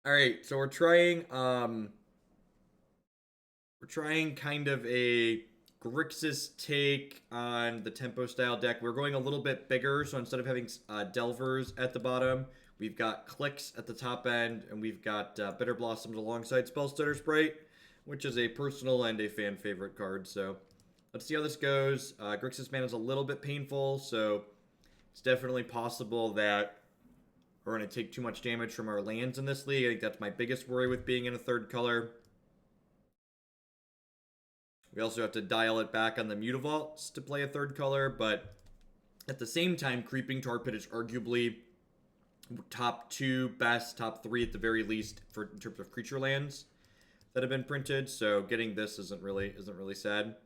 Alright, so we're trying kind of a Grixis take on the tempo style deck. We're going a little bit bigger, so instead of having Delvers at the bottom, we've got Cliques at the top end, and we've got Bitterblossoms alongside Spellstutter Sprite, which is a personal and a fan favorite card. So let's see how this goes. Grixis mana is a little bit painful, so it's definitely possible that we're going to take too much damage from our lands in this league. I think that's my biggest worry with being in a third color. We also have to dial it back on the Mutavaults to play a third color, but at the same time, Creeping Tar Pit is arguably top 2 best, top 3 at the very least in terms of creature lands that have been printed. So getting this isn't really sad.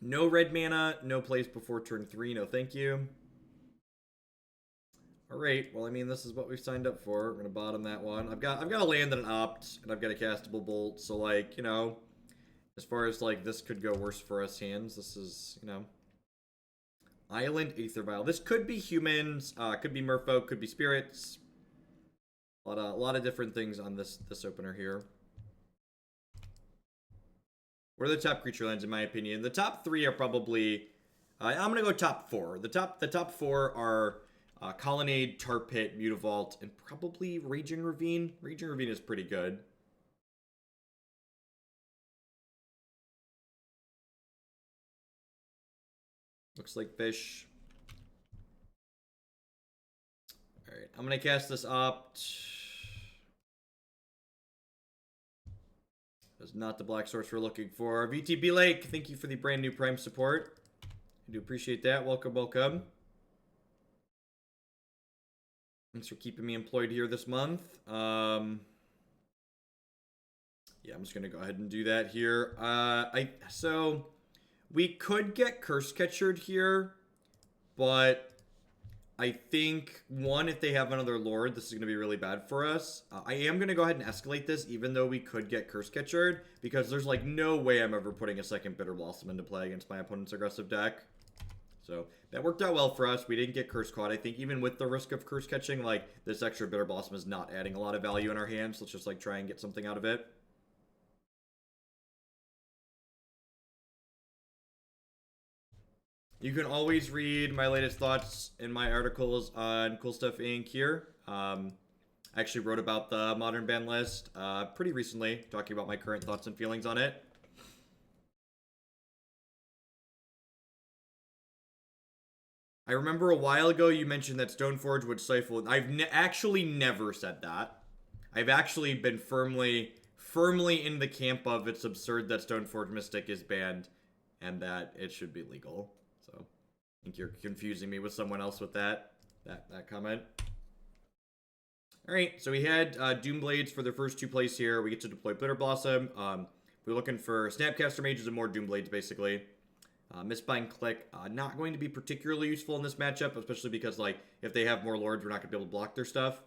No red mana, no plays before turn 3. No, thank you. All right. Well, I mean, this is what we've signed up for. We're gonna bottom that one. I've got a land and an opt, and I've got a castable bolt. So like, you know, as far as like this could go worse for us hands, this is, you know, Island Aether Vial. This could be humans, could be Merfolk, could be spirits. A lot of different things on this opener here. What are the top creature lands in my opinion? The top 3 are probably I'm gonna go top 4. The top 4 are Colonnade, Tar Pit, Mutavault, and probably Raging Ravine. Raging Ravine is pretty good. Looks like fish. Alright, I'm gonna cast this opt. That's not the black source we're looking for. VTB Lake, thank you for the brand new Prime support. I do appreciate that. Welcome, welcome. Thanks for keeping me employed here this month. Yeah, I'm just gonna go ahead and do that here. So we could get Curse Catchered here, but I think, one, if they have another Lord, this is going to be really bad for us. I am going to go ahead and escalate this, even though we could get Curse Catchered, because there's, like, no way I'm ever putting a second Bitterblossom into play against my opponent's aggressive deck. So, that worked out well for us. We didn't get Curse Caught. I think even with the risk of Curse Catching, like, this extra Bitterblossom is not adding a lot of value in our hands. Let's just, like, try and get something out of it. You can always read my latest thoughts in my articles on Cool Stuff Inc. here. I actually wrote about the Modern Ban list pretty recently, talking about my current thoughts and feelings on it. I remember a while ago you mentioned that Stoneforge would stifle. I've actually never said that. I've actually been firmly in the camp of it's absurd that Stoneforge Mystic is banned and that it should be legal. So, I think you're confusing me with someone else with that comment. Alright, so we had Doomblades for their first 2 plays here. We get to deploy Bitterblossom. We're looking for Snapcaster Mages and more Doomblades, basically. Mistbind Clique, not going to be particularly useful in this matchup, especially because, like, if they have more Lords, we're not going to be able to block their stuff.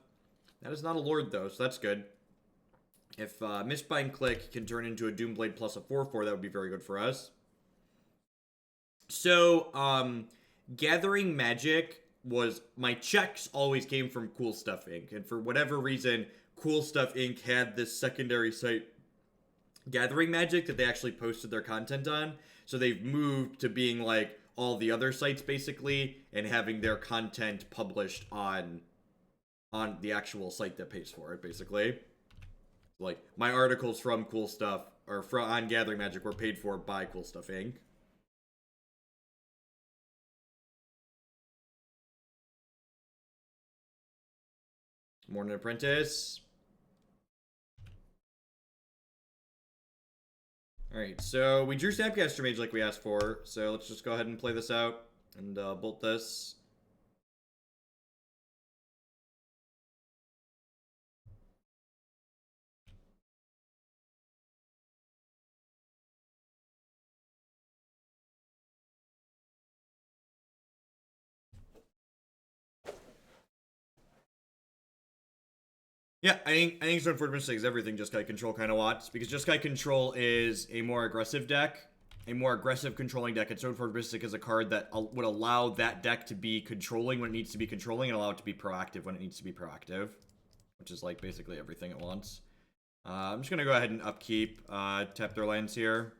That is not a Lord, though, so that's good. If Mistbind Clique can turn into a Doomblade plus a 4/4, that would be very good for us. So, Gathering Magic was... My checks always came from Cool Stuff Inc. And for whatever reason, Cool Stuff Inc. had this secondary site, Gathering Magic, that they actually posted their content on. So they've moved to being like all the other sites, basically, and having their content published on the actual site that pays for it, basically. Like, my articles from Cool Stuff, or on Gathering Magic, were paid for by Cool Stuff Inc. Morning Apprentice. Alright, so we drew Snapcaster Mage like we asked for, so let's just go ahead and play this out and bolt this. Yeah, I think Stoneforge Mystic is everything Jeskai Control kind of wants, because Jeskai Control is a more aggressive deck, a more aggressive controlling deck, and Stoneforge Mystic is a card that would allow that deck to be controlling when it needs to be controlling and allow it to be proactive when it needs to be proactive. which is like basically everything at once. I'm just gonna go ahead and upkeep, tap their lands here.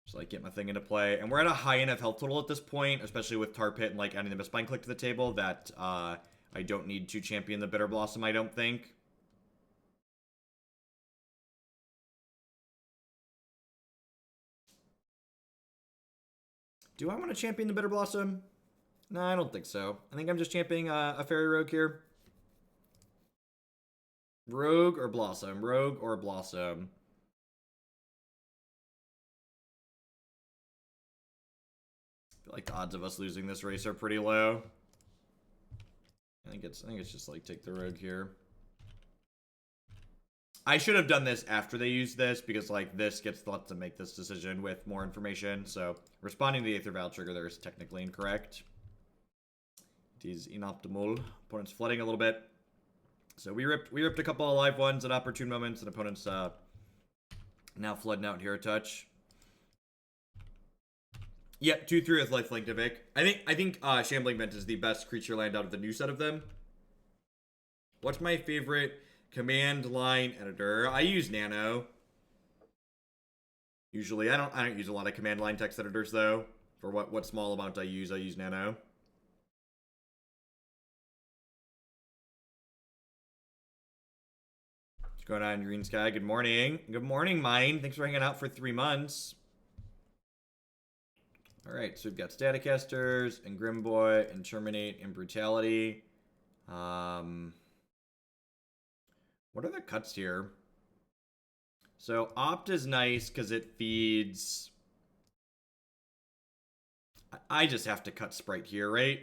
Just like get my thing into play. And we're at a high enough health total at this point, especially with Tar Pit and like adding the Mistbind Clique to the table, that I don't need to champion the Bitterblossom, I don't think. Do I want to champion the Bitterblossom? No, I don't think so. I think I'm just championing a Fairy Rogue here. Rogue or Blossom? Rogue or Blossom? I feel like the odds of us losing this race are pretty low. I think it's just like take the Rogue here. I should have done this after they used this, because like this gets thought to make this decision with more information. So responding to the Aether Valve trigger there is technically incorrect. It is inoptimal. Opponent's flooding a little bit. So we ripped a couple of live ones at opportune moments, and opponent's now flooding out here a touch. Yep, 2/3 with lifelink to Vic. I think Shambling Vent is the best creature land out of the new set of them. What's my favorite command line editor? I use Nano. Usually, I don't use a lot of command line text editors though. For what small amount I use Nano. What's going on, Green Sky? Good morning. Good morning, Mine. Thanks for hanging out for 3 months. Alright, so we've got Staticasters, and Grimboy, and Terminate, and Brutality. What are the cuts here? So Opt is nice because it feeds... I just have to cut Sprite here, right?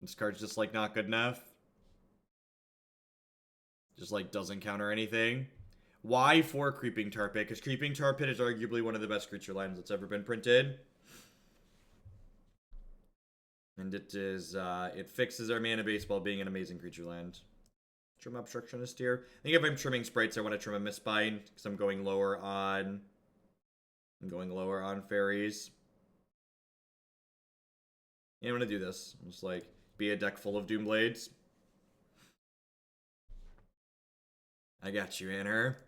This card's just like not good enough. Just like doesn't counter anything. Why for Creeping Tar Pit? Because Creeping Tar Pit is arguably one of the best creature lines that's ever been printed. And it is, it fixes our mana base while being an amazing creature land. Trim Obstructionist here. I think if I'm trimming sprites, I want to trim a Mistbind, because I'm going lower on... fairies. Yeah, I'm gonna do this. I'm just like, be a deck full of Doomblades. I got you, Anner.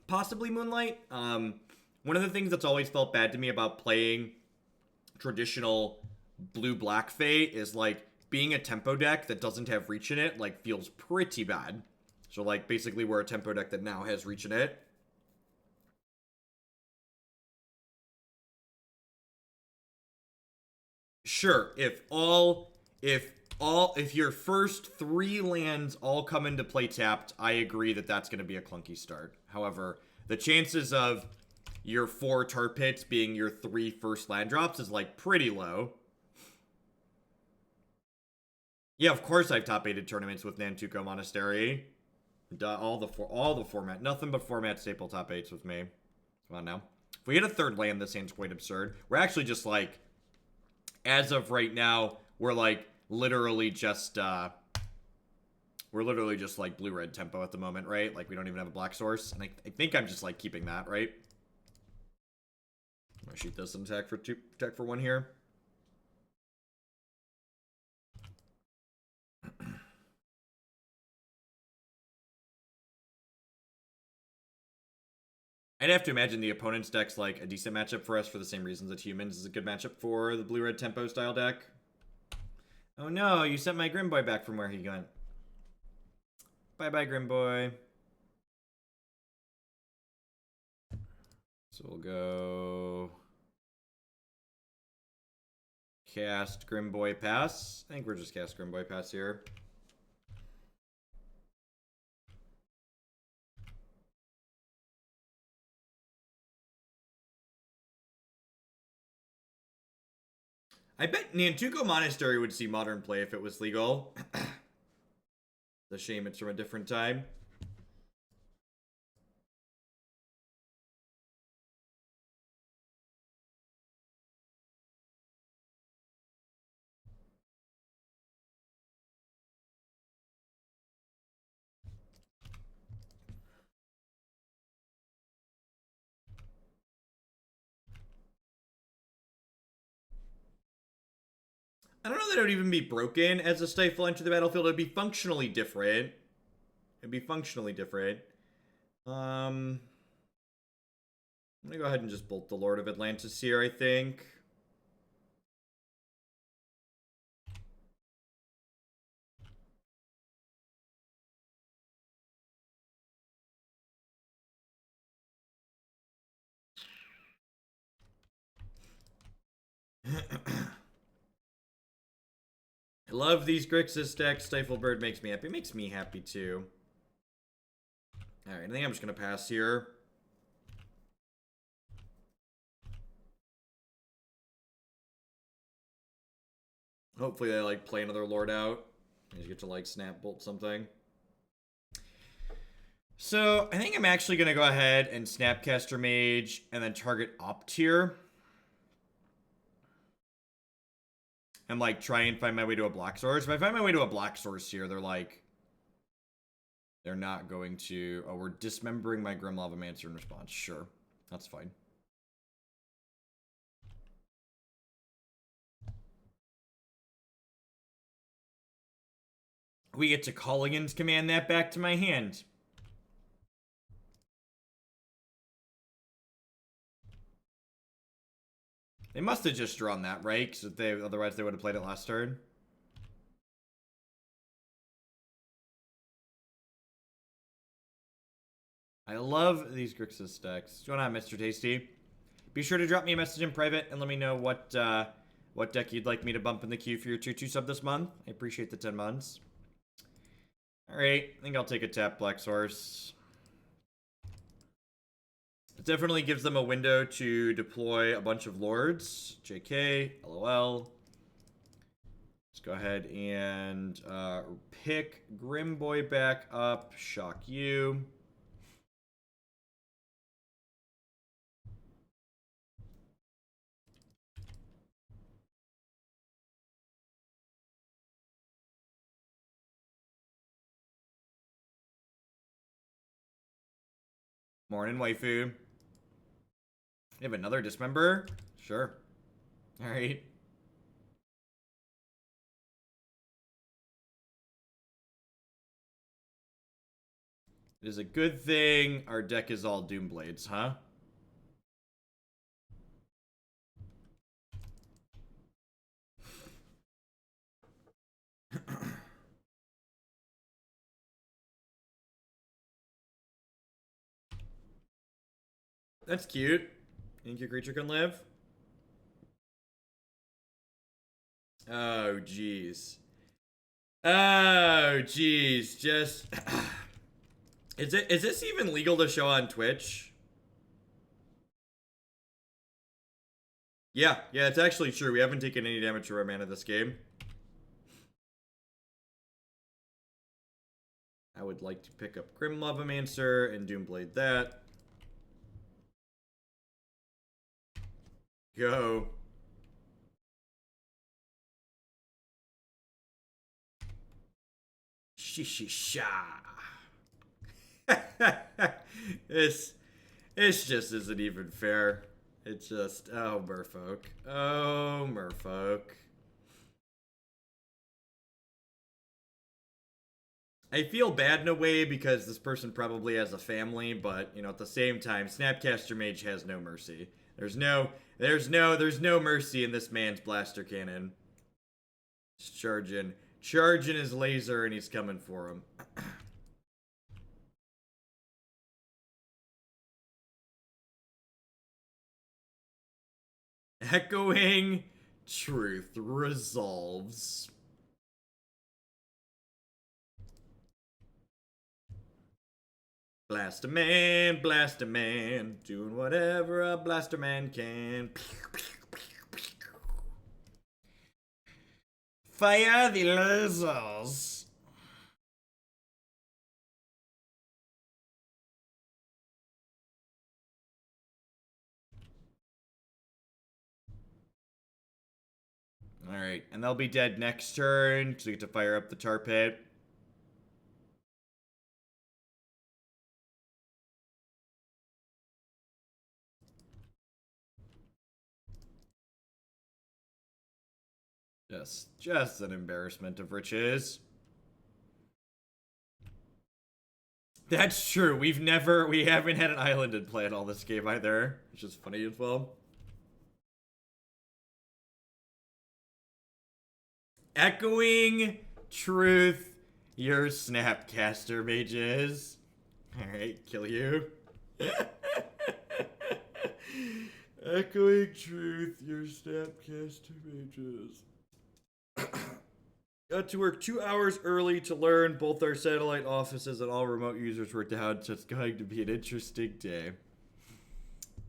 Possibly Moonlight. One of the things that's always felt bad to me about playing traditional blue-black Fate is, like, being a tempo deck that doesn't have reach in it, like, feels pretty bad. So, like, basically we're a tempo deck that now has reach in it. Sure, if your first 3 lands all come into play tapped, I agree that that's going to be a clunky start. However, the chances of your 4 Tar Pits being your 3 first land drops is like pretty low. Yeah, of course I've top 8'd tournaments with Nantuko Monastery. All the format, nothing but format staple top 8s with me. Come on now. If we hit a 3rd land, this hand's quite absurd. We're actually just like, as of right now, we're like literally just like blue-red tempo at the moment, right? Like we don't even have a black source, and I think I'm just like keeping that, right? I'm gonna shoot this and attack for 1 here. I'd have to imagine the opponent's deck's like a decent matchup for us for the same reasons that humans is a good matchup for the blue-red tempo style deck. Oh no, you sent my Grimboy back from where he went. Bye-bye, Grimboy. So we'll go... cast Grimboy Pass. I think we're just cast Grimboy Pass here. I bet Nantuko Monastery would see modern play if it was legal. It's a shame it's from a different time. I don't know that it would even be broken as a Stifle enter the battlefield. It would be functionally different. It'd be functionally different. I'm gonna go ahead and just bolt the Lord of Atlantis here, I think. I love these Grixis decks. Stifle Bird makes me happy. It makes me happy too. Alright, I think I'm just gonna pass here. Hopefully they like play another Lord out. I just get to like snap bolt something. So I think I'm actually gonna go ahead and Snapcaster Mage and then target up tier. And like try and find my way to a black source. If I find my way to a black source here, they're like, they're not going to. Oh, we're dismembering my Grim Lavamancer in response. Sure, that's fine. We get to Kolaghan's command that back to my hand. They must have just drawn that, right? Because otherwise they would have played it last turn. I love these Grixis decks. What's going on, Mr. Tasty? Be sure to drop me a message in private and let me know what deck you'd like me to bump in the queue for your 2-2 sub this month. I appreciate the 10 months. Alright, I think I'll take a tap Black Source. It definitely gives them a window to deploy a bunch of lords. JK, LOL. Let's go ahead and pick Grim Boy back up. Shock you. Morning, waifu. You have another dismember? Sure. Alright. It is a good thing our deck is all Doomblades, huh? That's cute. Think your creature can live? Oh, jeez. Oh, jeez. Just... Is this even legal to show on Twitch? Yeah, it's actually true. We haven't taken any damage to our mana this game. I would like to pick up Grim Lavamancer and Doomblade that. Go. Shishisha. This just isn't even fair. It's just, oh, Merfolk. Oh, Merfolk. I feel bad in a way because this person probably has a family, but, you know, at the same time, Snapcaster Mage has no mercy. There's no mercy in this man's blaster cannon. He's charging his laser and he's coming for him. Echoing Truth resolves. Blaster man, doing whatever a blaster man can. Fire the lasers. Alright, and they'll be dead next turn, so we get to fire up the tar pit. Just an embarrassment of riches. That's true. We haven't had an islanded play in all this game either, which is funny as well. Echoing truth, your Snapcaster Mages. Alright, kill you. Echoing truth, your Snapcaster Mages. Got to work 2 hours early to learn. Both our satellite offices and all remote users were down, so it's going to be an interesting day.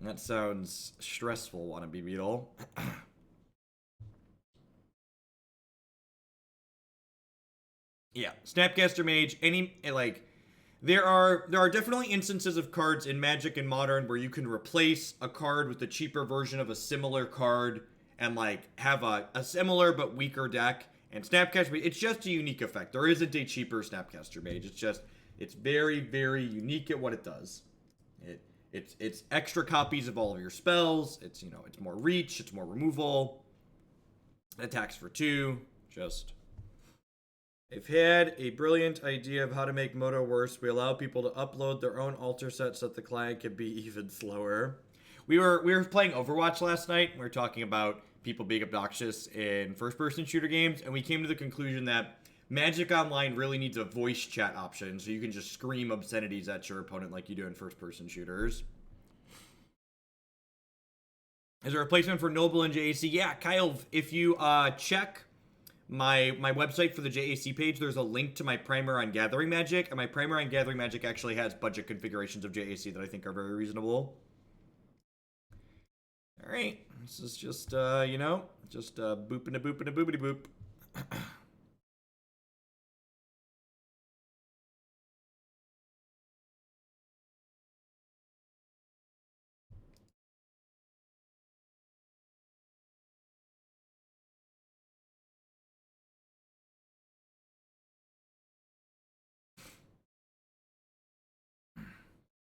That sounds stressful, wannabe beetle. Yeah, Snapcaster Mage, there are definitely instances of cards in Magic and Modern where you can replace a card with a cheaper version of a similar card and have a similar but weaker deck. And Snapcaster Mage, it's just a unique effect. There isn't a cheaper Snapcaster Mage. It's very, very unique at what it does. It's extra copies of all of your spells. It's more reach. It's more removal. It attacks for 2. I've had a brilliant idea of how to make Moto worse. We allow people to upload their own altar sets so that the client can be even slower. We were playing Overwatch last night. We were talking about people being obnoxious in first-person shooter games, and we came to the conclusion that Magic Online really needs a voice chat option, so you can just scream obscenities at your opponent like you do in first-person shooters. As a replacement for Noble and JAC, yeah, Kyle, if you check my website for the JAC page, there's a link to my primer on Gathering Magic, and my primer on Gathering Magic actually has budget configurations of JAC that I think are very reasonable. Alright, this is just, booping a booping a boopity boop.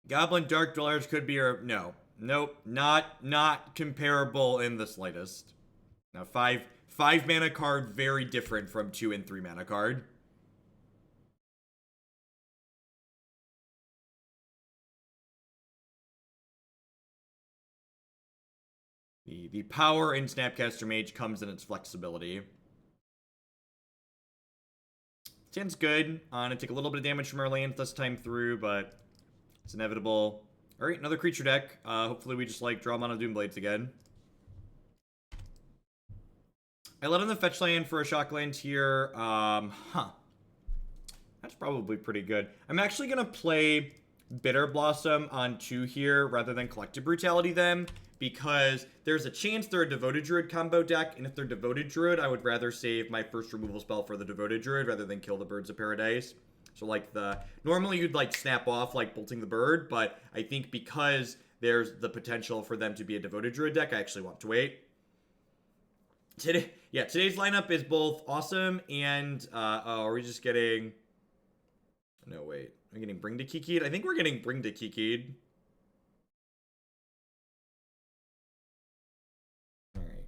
Goblin Dark Dwellers could be, or no. Nope, not comparable in the slightest. Now, 5 mana card, very different from 2 and 3 mana card. The power in Snapcaster Mage comes in its flexibility. 10's good. Gonna take a little bit of damage from our lands this time through, but it's inevitable. Alright, another creature deck. Hopefully we just draw Mono Doomblades again. I let on the fetch land for a shock land here. That's probably pretty good. I'm actually gonna play Bitterblossom on 2 here rather than Collective Brutality them, because there's a chance they're a Devoted Druid combo deck, and if they're Devoted Druid, I would rather save my first removal spell for the Devoted Druid rather than kill the Birds of Paradise. So normally you'd snap off Bolting the Bird, but I think because there's the potential for them to be a Devoted Druid deck, I actually want to wait. Today's lineup is both awesome and, are we just getting... No, wait. Are we getting Bring to Kiki'd? I think we're getting Bring to Kiki'd. Alright.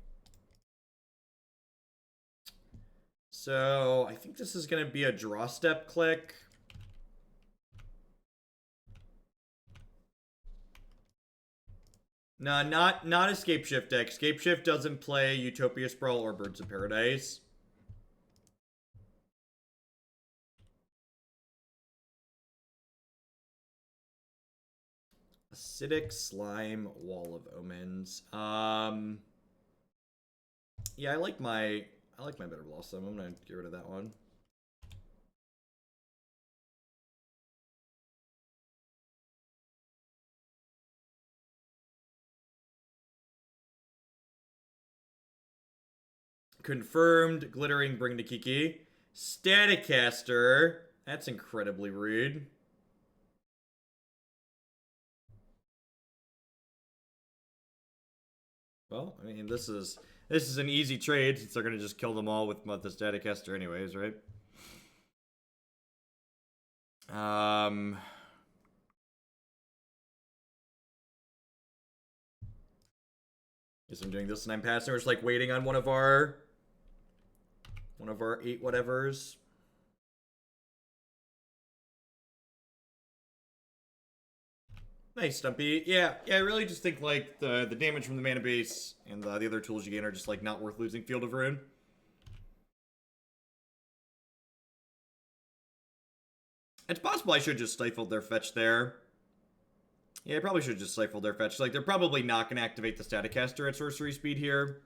So, I think this is going to be a draw step click. No, not Escape Shift deck. Escape Shift doesn't play Utopia Sprawl or Birds of Paradise. Acidic Slime, Wall of Omens. Yeah, I like my Bitterblossom. I'm gonna get rid of that one. Confirmed Glittering Bring to Kiki. Staticaster. That's incredibly rude. Well, I mean, this is an easy trade since they're gonna just kill them all with the Staticaster anyways, right? Guess I'm doing this and I'm passing. We're just waiting on one of our One of our 8 whatevers. Nice, Stumpy. Yeah, I really just think, like, the damage from the mana base and the other tools you gain are just, like, not worth losing Field of Ruin. It's possible I should just stifled their fetch there. Yeah, I probably should just stifled their fetch. Like, they're probably not going to activate the Staticaster at sorcery speed here.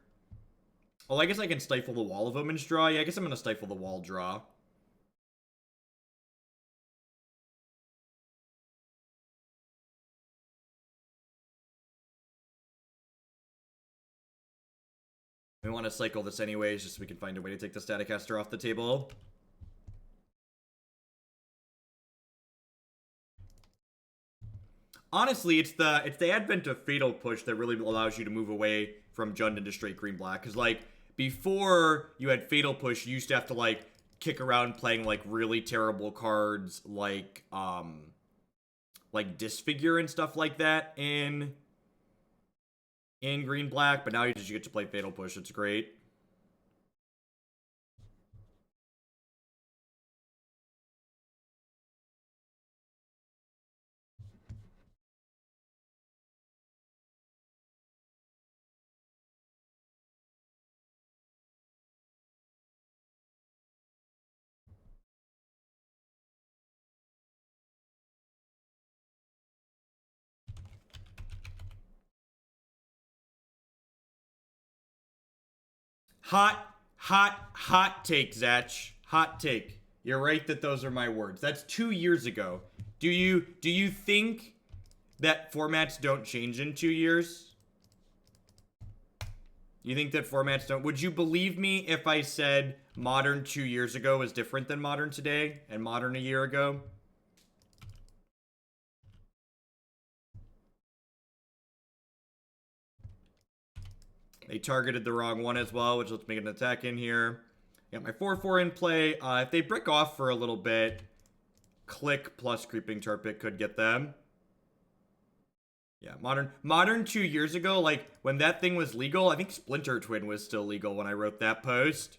Well, I guess I can stifle the Wall of Omens draw. Yeah, I guess I'm going to stifle the wall draw. We want to cycle this anyways, just so we can find a way to take the Staticaster off the table. Honestly, it's the advent of Fatal Push that really allows you to move away from Jund into straight green-black. Because, like, before you had Fatal Push, you used to have to, like, kick around playing, like, really terrible cards like Disfigure and stuff like that in green-black. But now you just get to play Fatal Push. It's great. Hot take, Zach. Hot take. You're right that those are my words. That's 2 years ago. Do you think that formats don't change in 2 years? You think that formats don't? Would you believe me if I said Modern 2 years ago was different than Modern today and Modern a year ago? They targeted the wrong one as well, which lets me get an attack in here. Got my 4/4 in play. If they brick off for a little bit, Clique plus Creeping Tarpit could get them. Yeah, Modern 2 years ago, like, when that thing was legal, I think Splinter Twin was still legal when I wrote that post.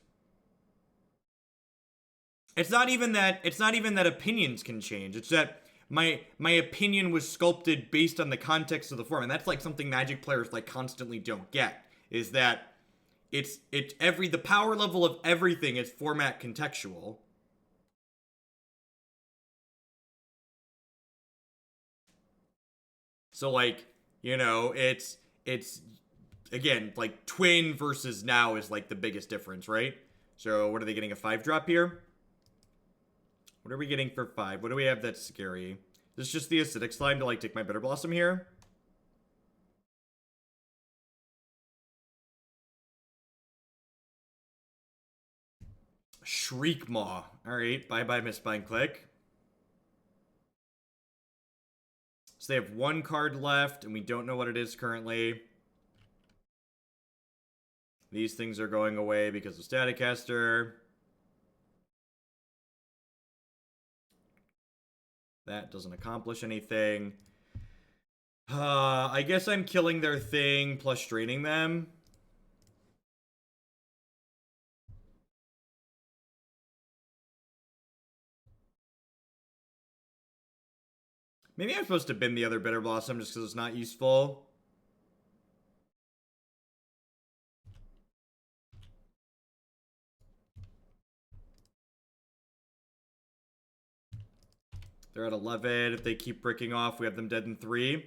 It's not even that opinions can change. It's that my opinion was sculpted based on the context of the form. And that's like something Magic players like constantly don't get, is that the power level of everything is format contextual. So, like, you know, it's again, like, Twin versus now is, like, the biggest difference, right? So, what are they getting, a 5-drop here? What are we getting for 5? What do we have that's scary? Is this just the acidic slime to, like, take my Bitterblossom here? Shriekmaw. Alright, bye-bye, Mistbind Clique. So they have 1 card left, and we don't know what it is currently. These things are going away because of Staticaster. That doesn't accomplish anything. I guess I'm killing their thing plus draining them. Maybe I'm supposed to bin the other Bitterblossom just because it's not useful. They're at 11. If they keep bricking off, we have them dead in 3.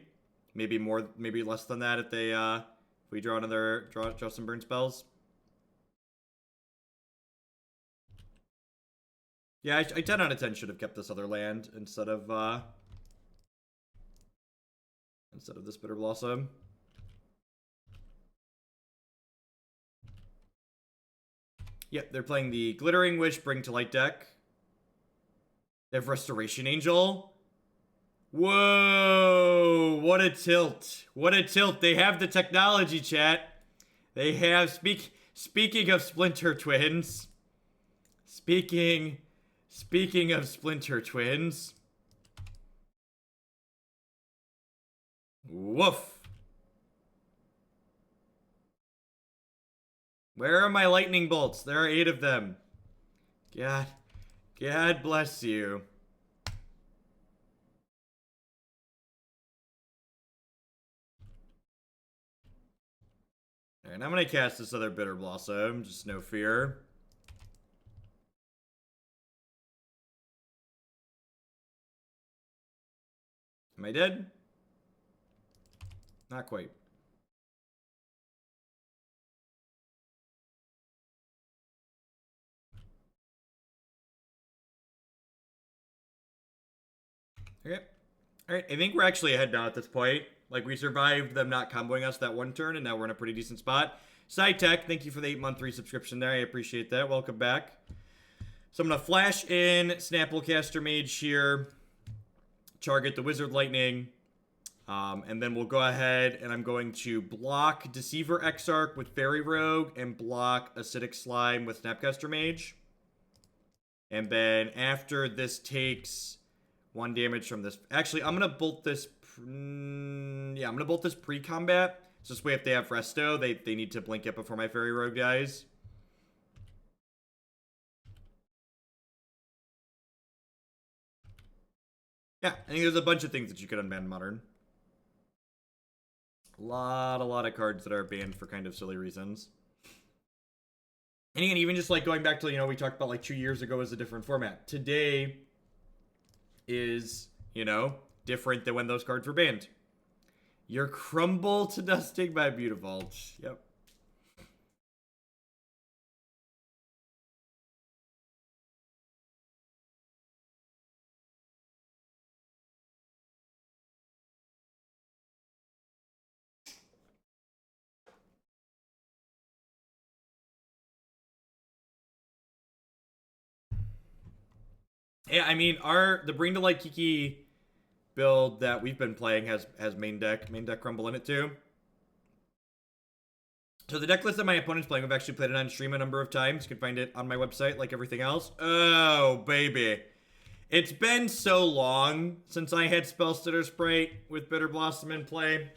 Maybe more, maybe less than that if they, if we draw another, draw some burn spells. Yeah, I 10 out of 10 should have kept this other land instead of this Bitterblossom. Yep, they're playing the Glittering Wish Bring to Light deck. They have Restoration Angel. Whoa, what a tilt. What a tilt. They have the technology, chat. They have, speaking of Splinter Twins. Speaking of Splinter Twins. Woof. Where are my lightning bolts? There are 8 of them. God bless you. Alright, I'm gonna cast this other Bitterblossom, just no fear. Am I dead? Not quite. Okay. Alright, I think we're actually ahead now at this point. Like, we survived them not comboing us that one turn, and now we're in a pretty decent spot. SciTech, thank you for the 8-month resubscription there. I appreciate that. Welcome back. So I'm going to flash in Snapcaster Mage here. Target the Wizard Lightning. And then we'll go ahead and I'm going to block Deceiver Exarch with Fairy Rogue and block Acidic Slime with Snapcaster Mage. And then after this takes 1 damage from this. Actually, I'm going to bolt this. Yeah, I'm going to bolt this pre-combat. So this way, if they have Resto, they need to blink it before my Fairy Rogue dies. Yeah, I think there's a bunch of things that you could unban in Modern. A lot of cards that are banned for kind of silly reasons. And again, even just like going back to, you know, we talked about like 2 years ago as a different format. Today is, you know, different than when those cards were banned. You're crumble to dusting by Mutavault. Yep. Yeah, I mean, the Bring to Light Kiki build that we've been playing has main deck crumble in it too. So the deck list that my opponent's playing, I've actually played it on stream a number of times. You can find it on my website like everything else. Oh, baby. It's been so long since I had Spellstutter Sprite with Bitterblossom in play.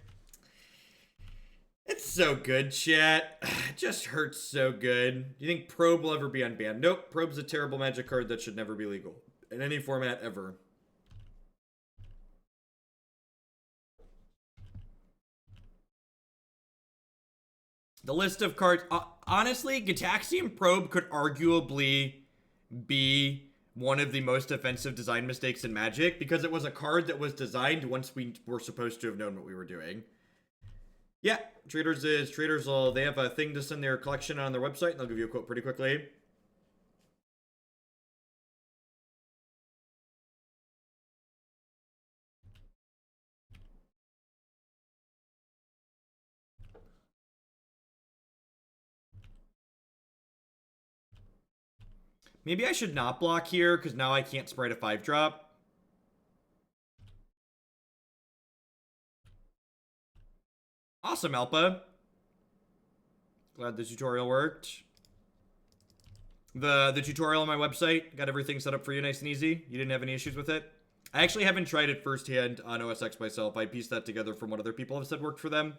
It's so good, chat. It just hurts so good. Do you think Probe will ever be unbanned? Nope. Probe's a terrible Magic card that should never be legal. In any format ever. The list of cards... honestly, Gitaxian Probe could arguably be one of the most offensive design mistakes in Magic because it was a card that was designed once we were supposed to have known what we were doing. Yeah, Traders will... They have a thing to send their collection on their website, and they'll give you a quote pretty quickly. Maybe I should not block here, because now I can't Sprite a 5-drop. Awesome, Alpa. Glad the tutorial worked. The tutorial on my website got everything set up for you nice and easy. You didn't have any issues with it? I actually haven't tried it firsthand on OSX myself. I pieced that together from what other people have said worked for them.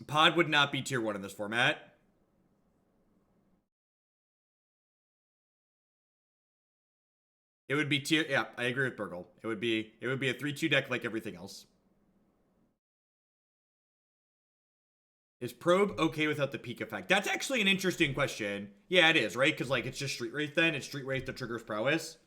Pod would not be tier 1 in this format. It would be tier... Yeah, I agree with Burgle. It would be a 3-2 deck like everything else. Is Probe okay without the peak effect? That's actually an interesting question. Yeah, it is, right? Because, like, it's just Street Wraith then. It's Street Wraith that triggers Prowess.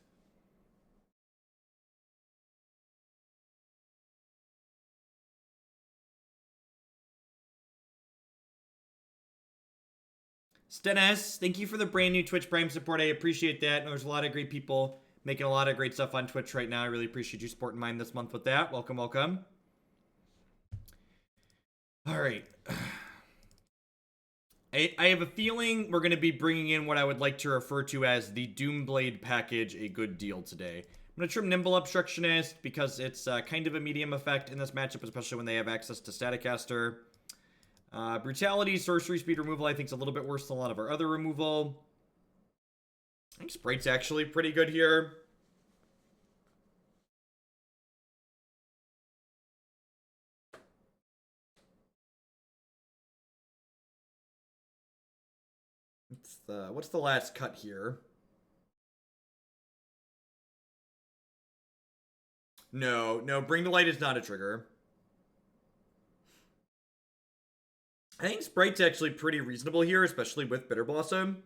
Stennis, thank you for the brand new Twitch Prime support. I appreciate that. And there's a lot of great people making a lot of great stuff on Twitch right now. I really appreciate you supporting mine this month with that. Welcome, welcome. All right. I have a feeling we're going to be bringing in what I would like to refer to as the Doomblade package a good deal today. I'm going to trim Nimble Obstructionist because it's kind of a medium effect in this matchup, especially when they have access to Staticaster. Brutality, sorcery speed removal, I think is a little bit worse than a lot of our other removal. I think Sprite's actually pretty good here. What's the last cut here? No, Bring to Light is not a trigger. I think Sprite's actually pretty reasonable here, especially with Bitterblossom.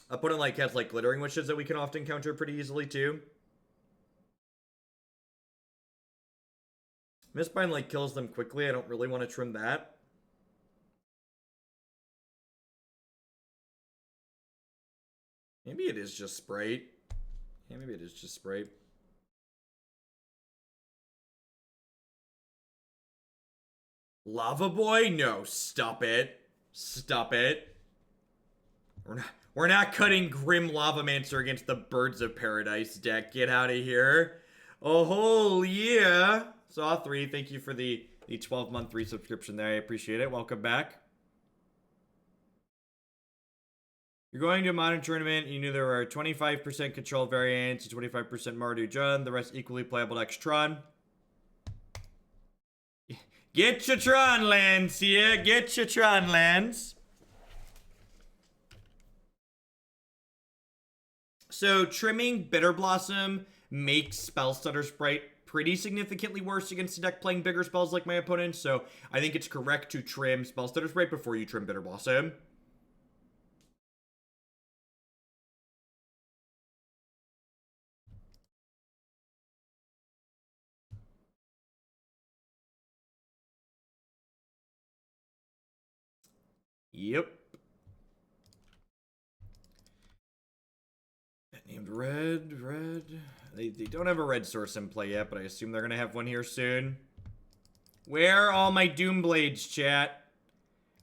Opponent like has like Glittering Wishes that we can often counter pretty easily too. Mistbind like kills them quickly. I don't really want to trim that. Maybe it is just Sprite. Yeah, maybe it is just Sprite. Lava Boy? No, stop it. Stop it. We're not cutting Grim Lavamancer against the Birds of Paradise deck. Get out of here. Oh, yeah. Saw3, thank you for the 12-month resubscription there. I appreciate it. Welcome back. You're going to a modern tournament. You knew there were 25% control variants, 25% Mardu Jund, the rest equally playable next Tron. Get your Tron lands here. Get your Tron lands. So trimming Bitterblossom makes Spellstutter Sprite pretty significantly worse against a deck playing bigger spells like my opponent. So I think it's correct to trim Spellstutter Sprite before you trim Bitterblossom. Yep. Named Red. They don't have a red source in play yet, but I assume they're going to have one here soon. Where are all my Doomblades, chat?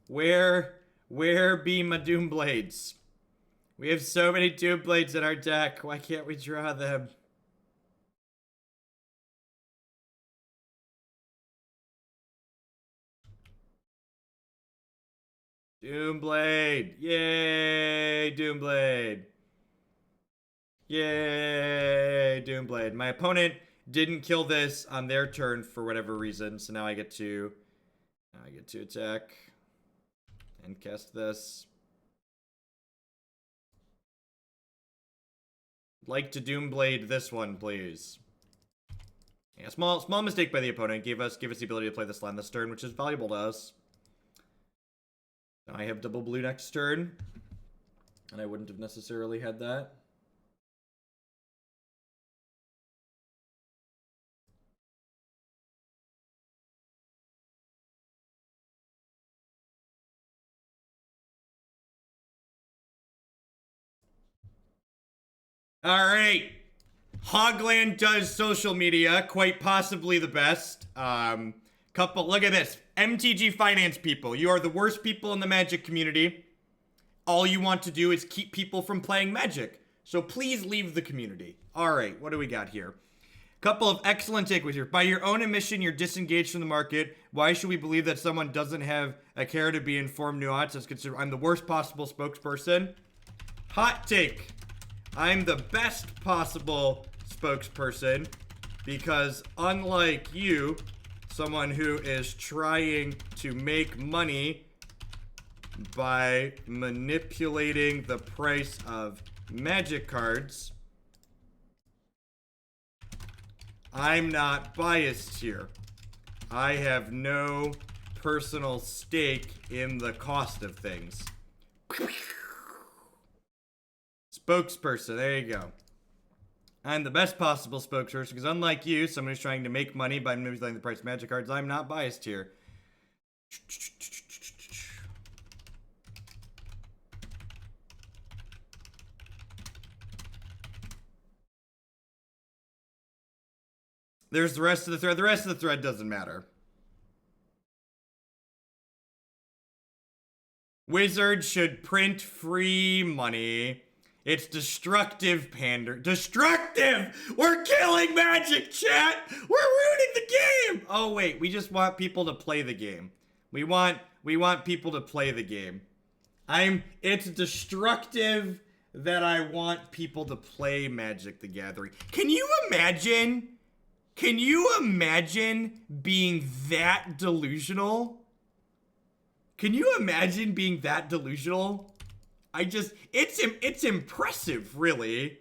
Where be my Doomblades? We have so many Doomblades in our deck. Why can't we draw them? Doomblade! Yay, Doomblade! Yay, Doomblade. My opponent didn't kill this on their turn for whatever reason, so now I get to attack and cast this. Like to Doomblade this one, please. Yeah, small mistake by the opponent. Gave us the ability to play this land this turn, which is valuable to us. Now I have double blue next turn, and I wouldn't have necessarily had that. All right. Hogland does social media, quite possibly the best. Look at this. MTG finance people. You are the worst people in the Magic community. All you want to do is keep people from playing Magic. So please leave the community. All right, what do we got here? Couple of excellent takeaways here. By your own admission, you're disengaged from the market. Why should we believe that someone doesn't have a care to be informed nuance? That's considered. I'm the worst possible spokesperson. Hot take. I'm the best possible spokesperson because unlike you, someone who is trying to make money by manipulating the price of Magic cards, I'm not biased here. I have no personal stake in the cost of things. Spokesperson, there you go. I'm the best possible spokesperson because unlike you, someone who's trying to make money by manipulating the price of Magic cards, I'm not biased here. There's the rest of the thread. The rest of the thread doesn't matter. Wizards should print free money. It's destructive pander. Destructive! We're killing Magic, chat! We're ruining the game! Oh, wait. We just want people to play the game. We want people to play the game. It's destructive that I want people to play Magic the Gathering. Can you imagine being that delusional? Can you imagine being that delusional? It's impressive, really.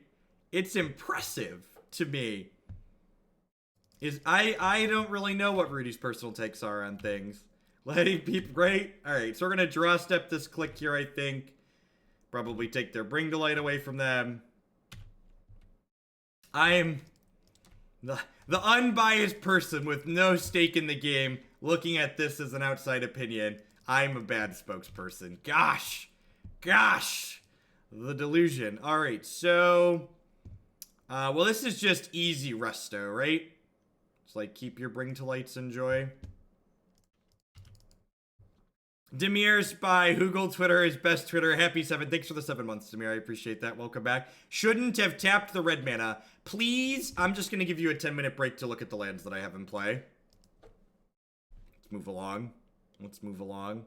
It's impressive to me. I don't really know what Rudy's personal takes are on things. Letting people, right? All right, so we're gonna draw step this click here, I think. Probably take their Bring to Light away from them. I'm the unbiased person with no stake in the game, looking at this as an outside opinion. I'm a bad spokesperson. Gosh, the delusion. All right, so, well, this is just easy resto, right? It's like keep your Bring to Lights and joy. Demir Spy, Hoogle Twitter is best Twitter. Happy 7. Thanks for the 7 months, Demir. I appreciate that. Welcome back. Shouldn't have tapped the red mana. Please, I'm just going to give you a 10-minute break to look at the lands that I have in play. Let's move along. Let's move along.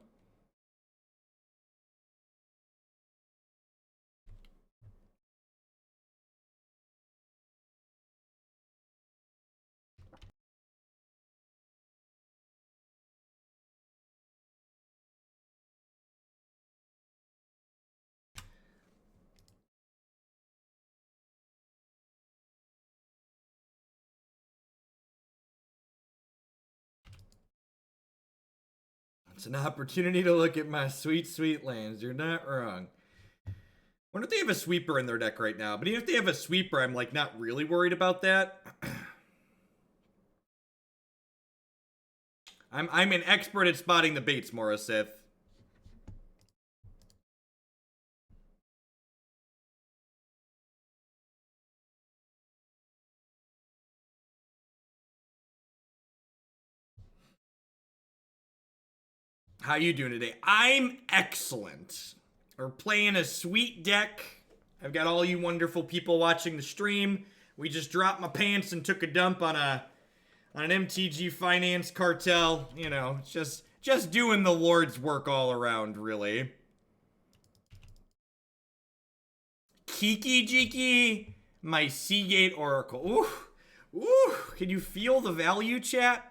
It's an opportunity to look at my sweet, sweet lands. You're not wrong. Wonder if they have a sweeper in their deck right now. But even if they have a sweeper, I'm like not really worried about that. I'm an expert at spotting the baits, Morrisith. How you doing today? I'm excellent. We're playing a sweet deck. I've got all you wonderful people watching the stream. We just dropped my pants and took a dump on an MTG finance cartel. You know, just doing the Lord's work all around, really. Kiki Jiki, my Seagate Oracle. Ooh, ooh, can you feel the value, chat?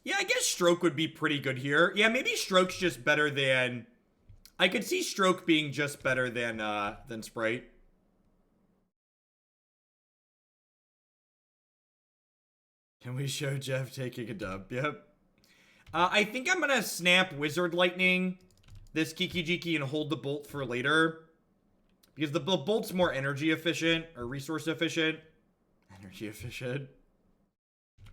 Yeah, I guess Stroke would be pretty good here. Yeah, maybe Stroke's just better than... I could see Stroke being just better than Sprite. Can we show Jeff taking a dump? Yep. I think I'm gonna snap Wizard Lightning this Kiki Jiki and hold the Bolt for later. Because the Bolt's more energy efficient, or resource efficient. Energy efficient.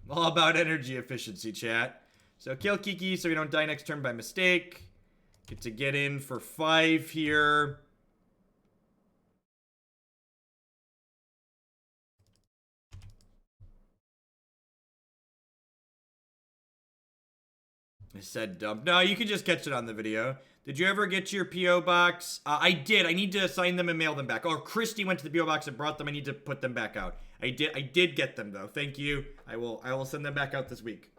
All about energy efficiency, chat. So kill Kiki so we don't die next turn by mistake. Get to get in for 5 here. I said dump. No, you can just catch it on the video. Did you ever get your P.O. box? I did. I need to assign them and mail them back. Oh, Christy went to the P.O. box and brought them. I need to put them back out. I did get them though. Thank you. I will send them back out this week.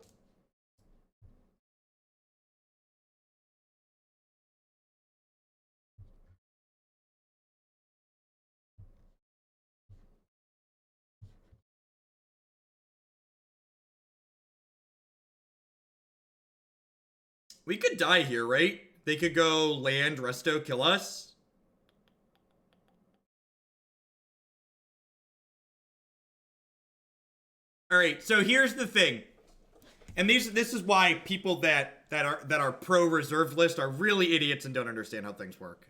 We could die here, right? They could go land, resto, kill us. All right, so here's the thing. And this is why people that are pro reserve list are really idiots and don't understand how things work.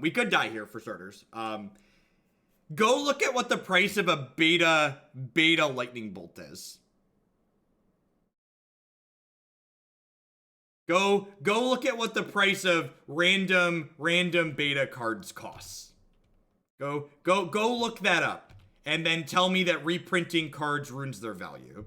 We could die here for starters. Go look at what the price of a beta lightning bolt is. Go look at what the price of random beta cards costs. Go look that up. And then tell me that reprinting cards ruins their value.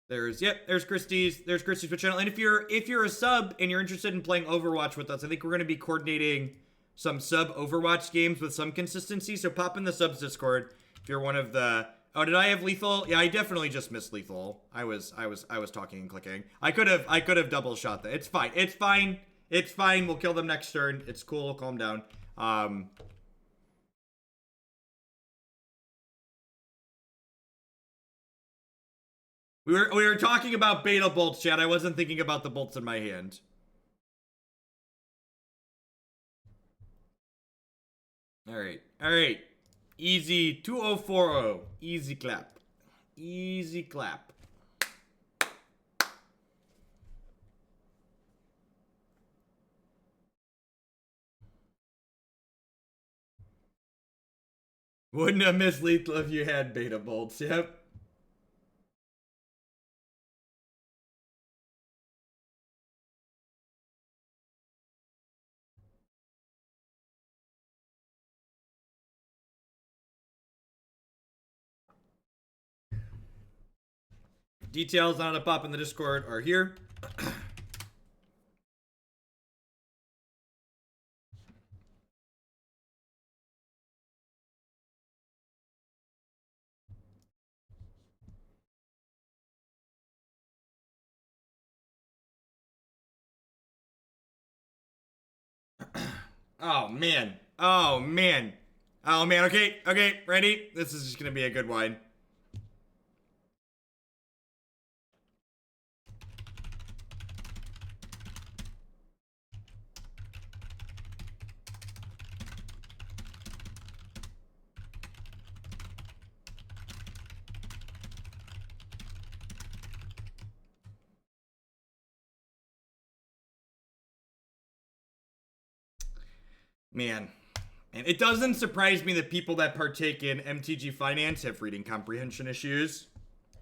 There's Christie's Twitch channel. And if you're a sub and you're interested in playing Overwatch with us, I think we're gonna be coordinating some sub Overwatch games with some consistency. So pop in the subs Discord if you're one of the Oh, did I have lethal? Yeah, I definitely just missed lethal. I was talking and clicking. I could have double shot that. It's fine. It's fine. It's fine. We'll kill them next turn. It's cool. Calm down. We were talking about beta bolts, chat. I wasn't thinking about the bolts in my hand. All right. All right. Easy 2040. Easy clap. Easy clap. Wouldn't have missed lethal if you had beta bolts. Yep. Details on a pop in the Discord are here. Oh, man. Oh, man. Oh, man. Okay. Okay. Ready? This is just going to be a good one. Man. And it doesn't surprise me that people that partake in MTG finance have reading comprehension issues.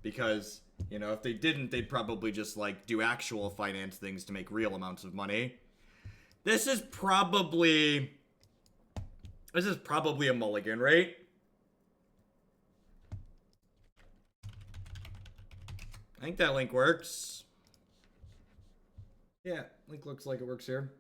Because, you know, if they didn't, they'd probably just, like, do actual finance things to make real amounts of money. This is probably a mulligan, right? I think that link works. Yeah, link looks like it works here.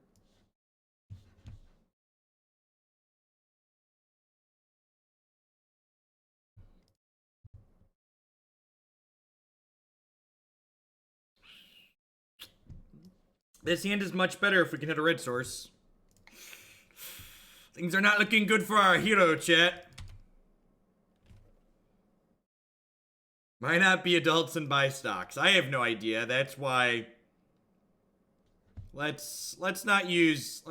This hand is much better if we can hit a red source. Things are not looking good for our hero, chat. Might not be adults and buy stocks. I have no idea. That's why let's not use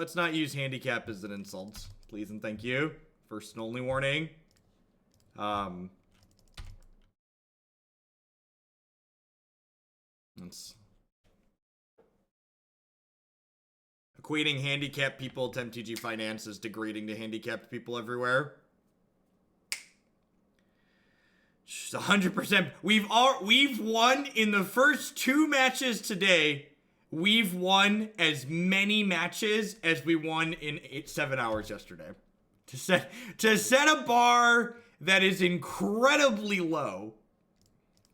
handicap as an insult. Please and thank you. First and only warning. Let's equating handicapped people to MTG finance is degrading to handicapped people everywhere. 100%. We've won in the first 2 matches today. We've won as many matches as we won in 7 hours yesterday. To set a bar that is incredibly low.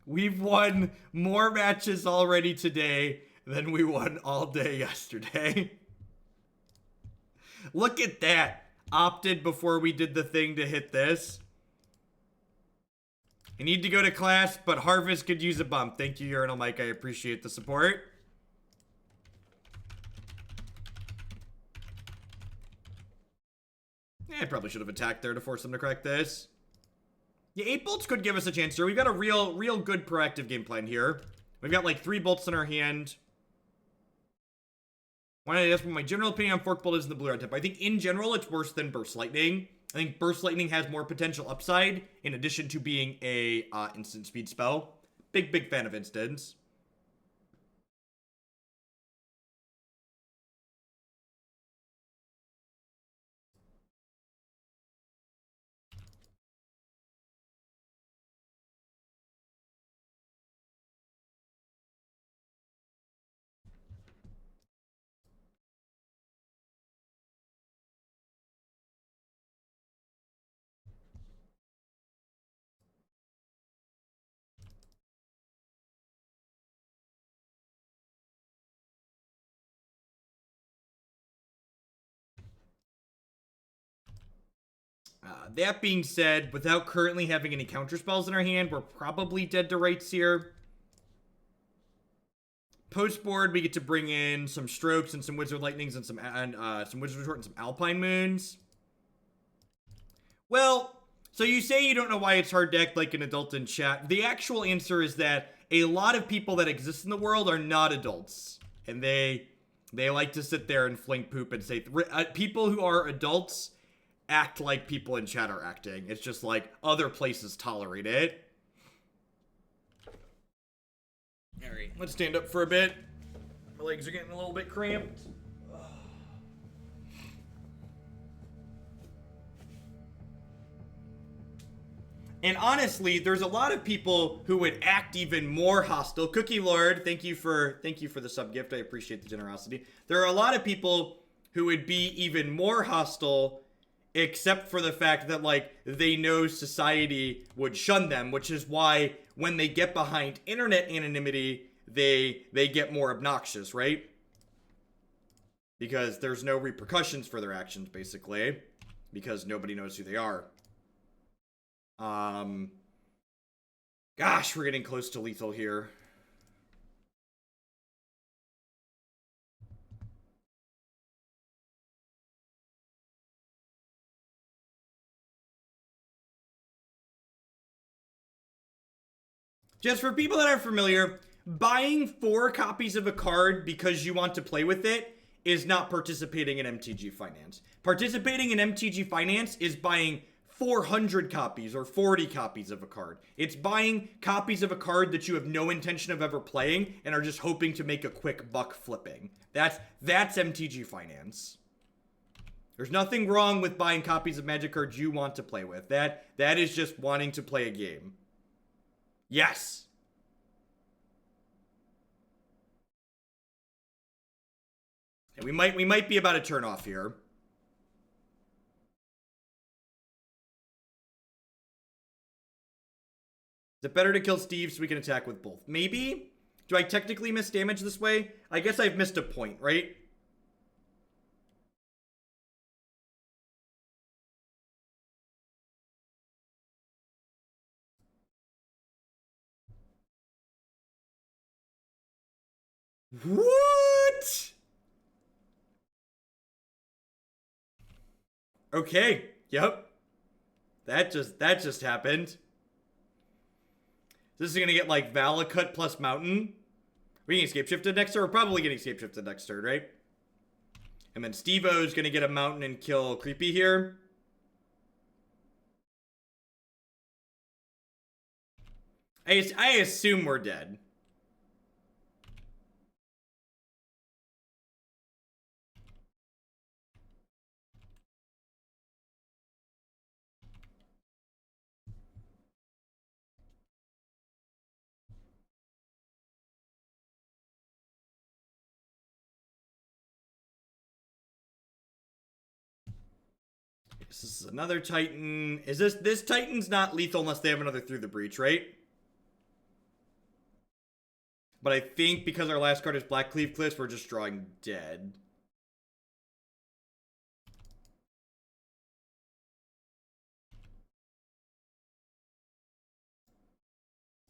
We've won more matches already today than we won all day yesterday. Look at that. Opted before we did the thing to hit this. I need to go to class, but Harvest could use a bump. Thank you, Urinal Mike. I appreciate the support. I probably should have attacked there to force them to crack this. Yeah, 8 bolts could give us a chance here. We've got a real good proactive game plan here. We've got like 3 bolts in our hand. Wanted to ask what my general opinion on Fork Bolt is in the blue red tip. I think in general it's worse than Burst Lightning. I think Burst Lightning has more potential upside in addition to being a instant speed spell. Big fan of instants. That being said, without currently having any counter spells in our hand, we're probably dead to rights here. Post board, we get to bring in some Strokes and some Wizard Lightnings and some Wizard Retort and some Alpine Moons. Well, so you say you don't know why it's hard decked like an adult in chat. The actual answer is that a lot of people that exist in the world are not adults. And they like to sit there and fling poop and say, people who are adults act like people in chat are acting. It's just like other places tolerate it. All right, let's stand up for a bit. My legs are getting a little bit cramped. And honestly, there's a lot of people who would act even more hostile. Cookie Lord, thank you for the sub gift. I appreciate the generosity. There are a lot of people who would be even more hostile, except for the fact that, like, they know society would shun them, which is why when they get behind internet anonymity, they get more obnoxious, right? Because there's no repercussions for their actions, basically, because nobody knows who they are. Gosh, we're getting close to lethal here. Just for people that aren't familiar, buying 4 copies of a card because you want to play with it is not participating in MTG Finance. Participating in MTG Finance is buying 400 copies or 40 copies of a card. It's buying copies of a card that you have no intention of ever playing and are just hoping to make a quick buck flipping. That's MTG Finance. There's nothing wrong with buying copies of Magic cards you want to play with. That is just wanting to play a game. Yes. And we might be about to turn off here. Is it better to kill Steve so we can attack with both? Maybe? Do I technically miss damage this way? I guess I've missed a point, right? What? Okay. Yep. That just happened. This is gonna get like Valakut plus Mountain. We can escape shifted next turn. We're probably getting escape shifted next turn, right? And then Steve-O's gonna get a Mountain and kill Creepy here. I assume we're dead. This is another Titan. Is this Titan's not lethal unless they have another Through the Breach, right? But I think because our last card is Blackcleave Cliffs, we're just drawing dead.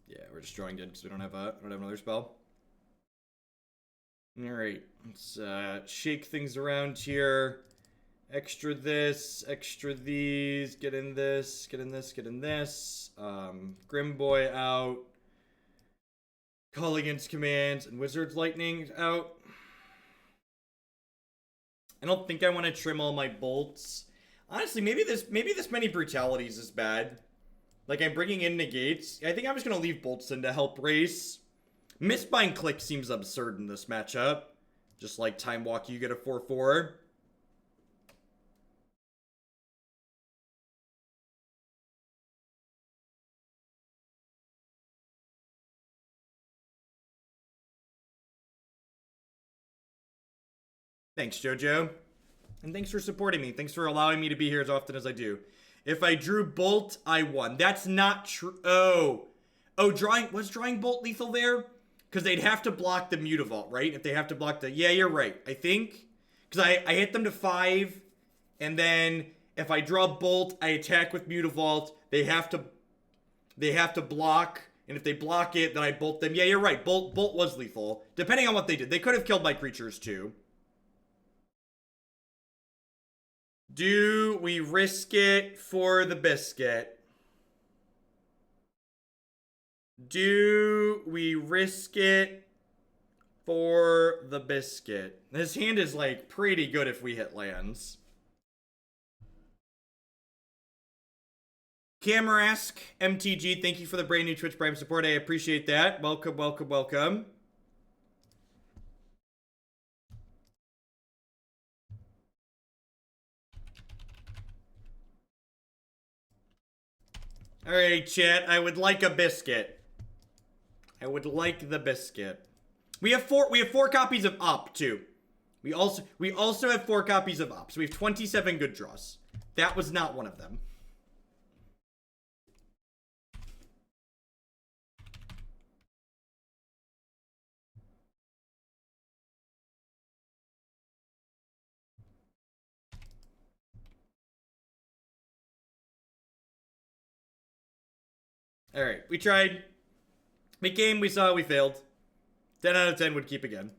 Yeah, we're just drawing dead because we don't have another spell. All right, let's shake things around here. Extra this, extra these, get in this, get in this, get in this. Grim Boy out. Kolaghan's commands and Wizard's Lightning out. I don't think I want to trim all my bolts. Honestly, maybe this many brutalities is bad. Like, I'm bringing in negates. I think I'm just going to leave bolts in to help race. Mistbind Clique seems absurd in this matchup. Just like Time Walk, you get a 4/4. Thanks, Jojo. And thanks for supporting me. Thanks for allowing me to be here as often as I do. If I drew Bolt, I won. That's not true. Oh, was drawing Bolt lethal there? Because they'd have to block the Mutavault, right? If they have to block the... Yeah, you're right. I think. Because I hit them to 5. And then If I draw Bolt, I attack with Mutavault. They have to block. And if they block it, then I bolt them. Yeah, you're right. Bolt was lethal. Depending on what they did. They could have killed my creatures too. Do we risk it for the biscuit? Do we risk it for the biscuit? This hand is like pretty good if we hit lands. Camerask MTG, thank you for the brand new Twitch Prime support. I appreciate that. Welcome, welcome, welcome. All right, chat. I would like a biscuit. I would like the biscuit. We have four copies of Up too. We also have 4 copies of Up. So we have 27 good draws. That was not one of them. All right, we tried. We came, we saw, we failed. 10 out of 10 would keep again.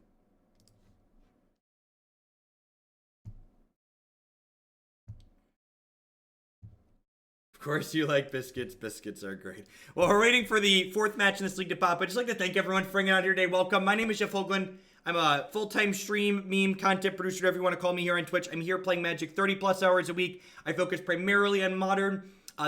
Of course you like biscuits. Biscuits are great. Well, we're waiting for the 4th match in this league to pop. I'd just like to thank everyone for hanging out here today. Welcome. My name is Jeff Hoagland. I'm a full-time stream, meme, content producer, whatever you want to call me here on Twitch. I'm here playing Magic 30-plus hours a week. I focus primarily on Modern.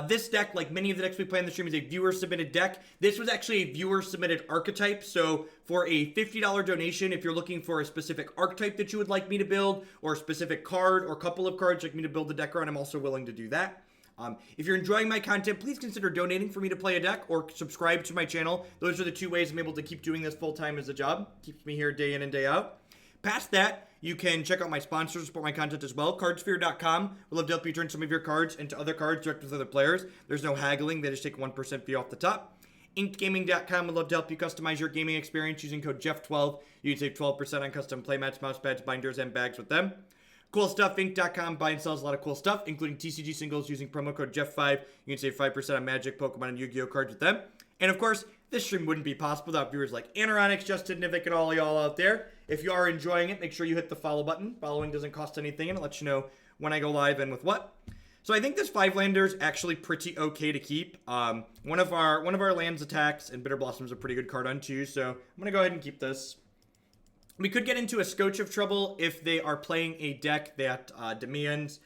This deck, like many of the decks we play on the stream, is a viewer-submitted deck. This was actually a viewer-submitted archetype, so for a $50 donation, if you're looking for a specific archetype that you would like me to build, or a specific card, or a couple of cards like me to build a deck around, I'm also willing to do that. If you're enjoying my content, please consider donating for me to play a deck, or subscribe to my channel. Those are the 2 ways I'm able to keep doing this full-time as a job. Keeps me here day in and day out. Past that, you can check out my sponsors, support my content as well. Cardsphere.com. We'd love to help you turn some of your cards into other cards direct with other players. There's no haggling. They just take 1% fee off the top. InkedGaming.com. We'd love to help you customize your gaming experience using code Jeff12. You can save 12% on custom playmats, mousepads, binders, and bags with them. Cool Stuff Inc.com. Buy and sells a lot of cool stuff, including TCG singles using promo code Jeff5. You can save 5% on Magic, Pokemon, and Yu-Gi-Oh cards with them. And of course, this stream wouldn't be possible without viewers like Anoronics, Justin Nivik, and all y'all out there. If you are enjoying it, make sure you hit the follow button. Following doesn't cost anything, and it lets you know when I go live and with what. So I think this 5-lander is actually pretty okay to keep. One of our lands attacks, and Bitterblossom is a pretty good card on too, so I'm going to go ahead and keep this. We could get into a scotch of trouble if they are playing a deck that demands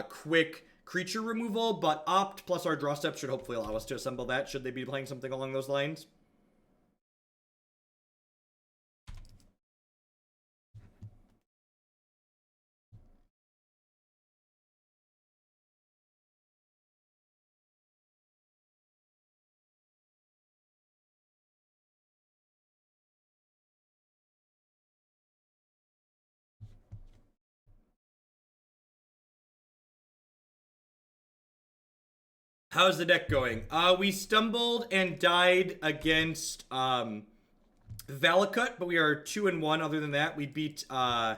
quick creature removal, but Opt plus our draw step should hopefully allow us to assemble that, should they be playing something along those lines. How's the deck going? We stumbled and died against Valakut, but we are 2-1. Other than that, we beat a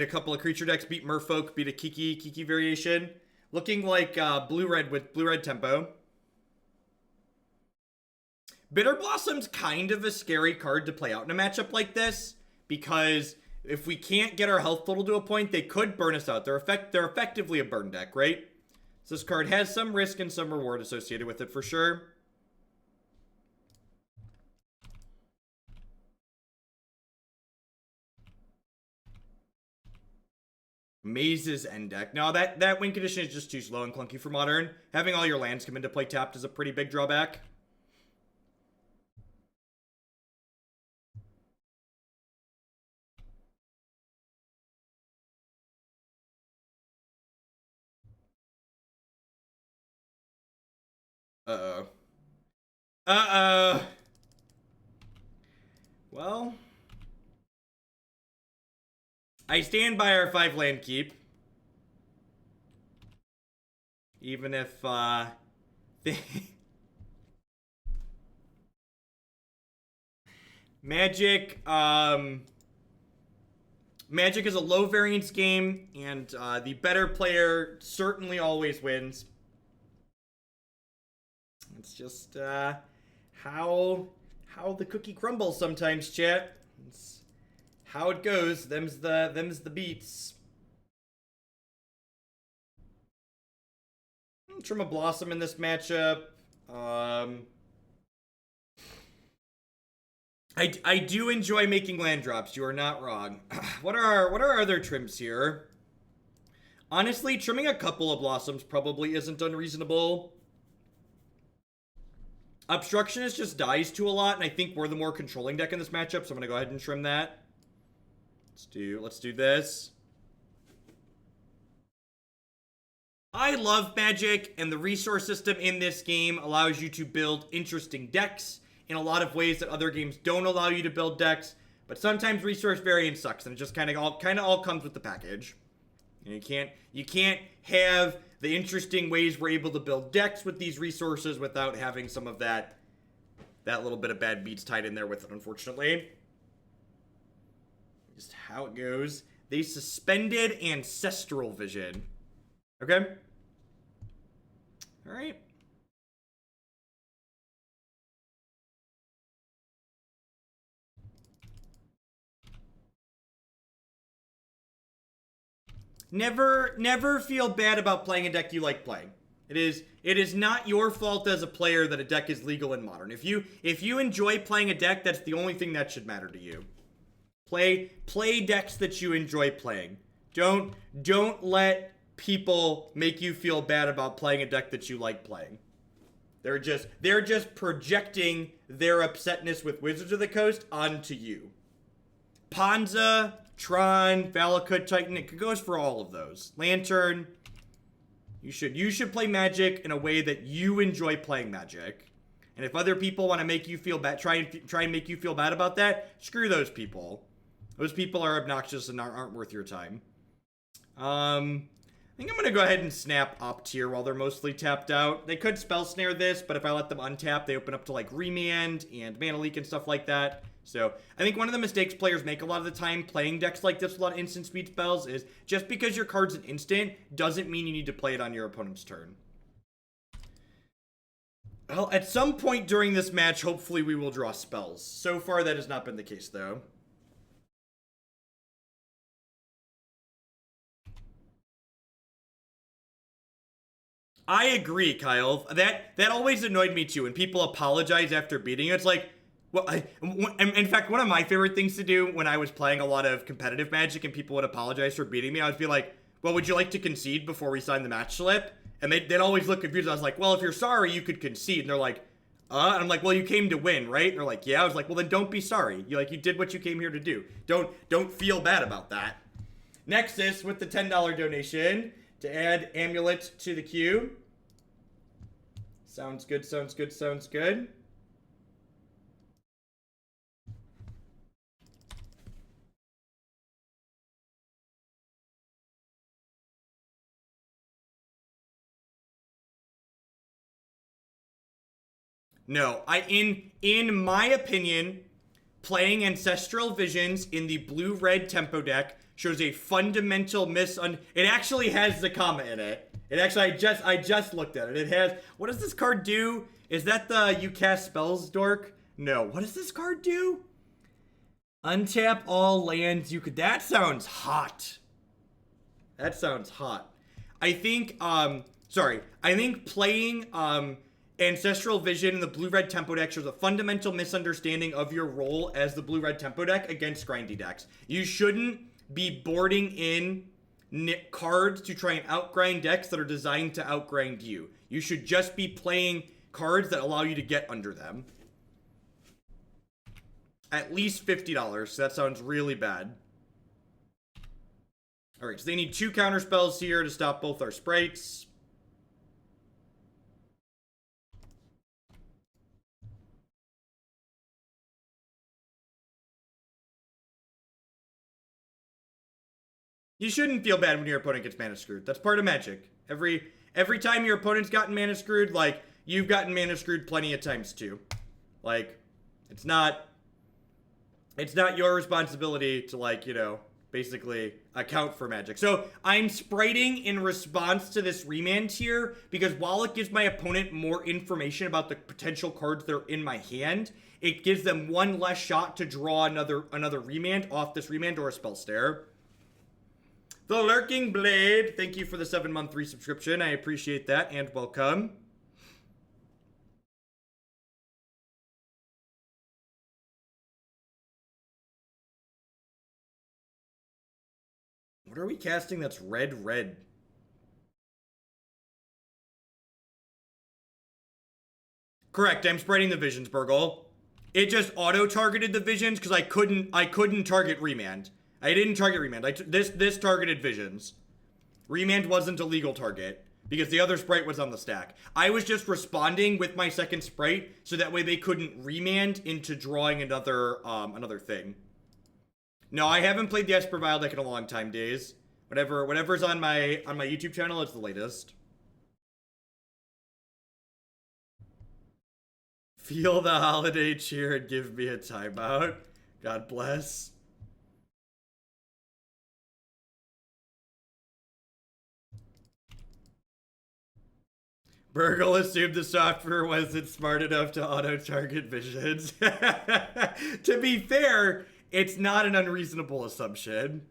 couple of creature decks, beat Merfolk, beat a Kiki variation. Looking like blue-red with blue-red tempo. Bitterblossom's kind of a scary card to play out in a matchup like this, because if we can't get our health total to a point, they could burn us out. They're effectively a burn deck, right? So this card has some risk and some reward associated with it for sure. Maze's end deck. No, that win condition is just too slow and clunky for Modern. Having all your lands come into play tapped is a pretty big drawback. Uh-oh. Uh-oh. Well, I stand by our 5-land keep. Even if, Magic, Magic is a low variance game, and the better player certainly always wins. It's just how the cookie crumbles sometimes, chat. It's how it goes. Them's the beats. Trim a Blossom in this matchup. I do enjoy making land drops. You are not wrong. What are our other trims here? Honestly, trimming a couple of Blossoms probably isn't unreasonable. Obstructionist just dies to a lot, and I think we're the more controlling deck in this matchup, so I'm gonna go ahead and trim that. Let's do this. I love Magic, and the resource system in this game allows you to build interesting decks in a lot of ways that other games don't allow you to build decks. But sometimes resource variance sucks, and it just kind of all comes with the package. And you can't have the interesting ways we're able to build decks with these resources without having some of that little bit of bad beats tied in there with it, unfortunately. Just how it goes. They suspended Ancestral Vision. Okay. All right. Never feel bad about playing a deck you like playing. It is not your fault as a player that a deck is legal in Modern. If you enjoy playing a deck, that's the only thing that should matter to you. Play decks that you enjoy playing. Don't let people make you feel bad about playing a deck that you like playing. They're just projecting their upsetness with Wizards of the Coast onto you. Ponza, Tron, Valakut, Titan, it goes for all of those. Lantern, you should play Magic in a way that you enjoy playing Magic. And if other people want to make you feel bad, try and make you feel bad about that, screw those people. Those people are obnoxious and aren't worth your time. I think I'm going to go ahead and snap up tier while they're mostly tapped out. They could Spell Snare this, but if I let them untap, they open up to like Remand and Mana Leak and stuff like that. So I think one of the mistakes players make a lot of the time playing decks like this with a lot of instant speed spells is just because your card's an instant doesn't mean you need to play it on your opponent's turn. Well, at some point during this match, hopefully we will draw spells. So far, that has not been the case, though. I agree, Kyle. That always annoyed me, too. When people apologize after beating you, it's like, well, in fact, one of my favorite things to do when I was playing a lot of competitive Magic and people would apologize for beating me, I would be like, well, would you like to concede before we sign the match slip? And they'd always look confused. I was like, well, if you're sorry, you could concede. And they're like, and I'm like, well, you came to win, right? And they're like, yeah. I was like, well, then don't be sorry. You did what you came here to do. Don't feel bad about that. Nexus with the $10 donation to add Amulet to the queue. Sounds good, sounds good, sounds good. No, in my opinion, playing Ancestral Visions in the blue-red tempo deck shows a fundamental it actually has the comma in it. It actually, I just looked at it. It has, what does this card do? Is that the you cast spells dork? No, what does this card do? Untap all lands you could, that sounds hot. That sounds hot. I think, I think playing, Ancestral Vision in the blue-red tempo deck shows a fundamental misunderstanding of your role as the blue-red tempo deck against grindy decks. You shouldn't be boarding in cards to try and outgrind decks that are designed to outgrind you. You should just be playing cards that allow you to get under them. At least $50, so that sounds really bad. Alright, so they need 2 counter spells here to stop both our sprites. You shouldn't feel bad when your opponent gets mana screwed. That's part of Magic. Every time your opponent's gotten mana screwed, like, you've gotten mana screwed plenty of times too. Like, it's not your responsibility to, like, you know, basically account for magic. So I'm spriting in response to this remand here because while it gives my opponent more information about the potential cards that are in my hand, it gives them one less shot to draw another remand off this remand or a spell stare. The Lurking Blade, thank you for the 7-month resubscription. I appreciate that and welcome. What are we casting that's red? Correct, I'm spreading the visions, Burgle. It just auto-targeted the visions because I couldn't target remand. I didn't target remand. This targeted visions. Remand wasn't a legal target because the other sprite was on the stack. I was just responding with my second sprite so that way they couldn't remand into drawing another thing. No, I haven't played the Esper Vile deck in a long time, Days. Whatever's on my YouTube channel, it's the latest. Feel the holiday cheer and give me a timeout. God bless. Burgle assumed the software wasn't smart enough to auto-target visions. To be fair, it's not an unreasonable assumption.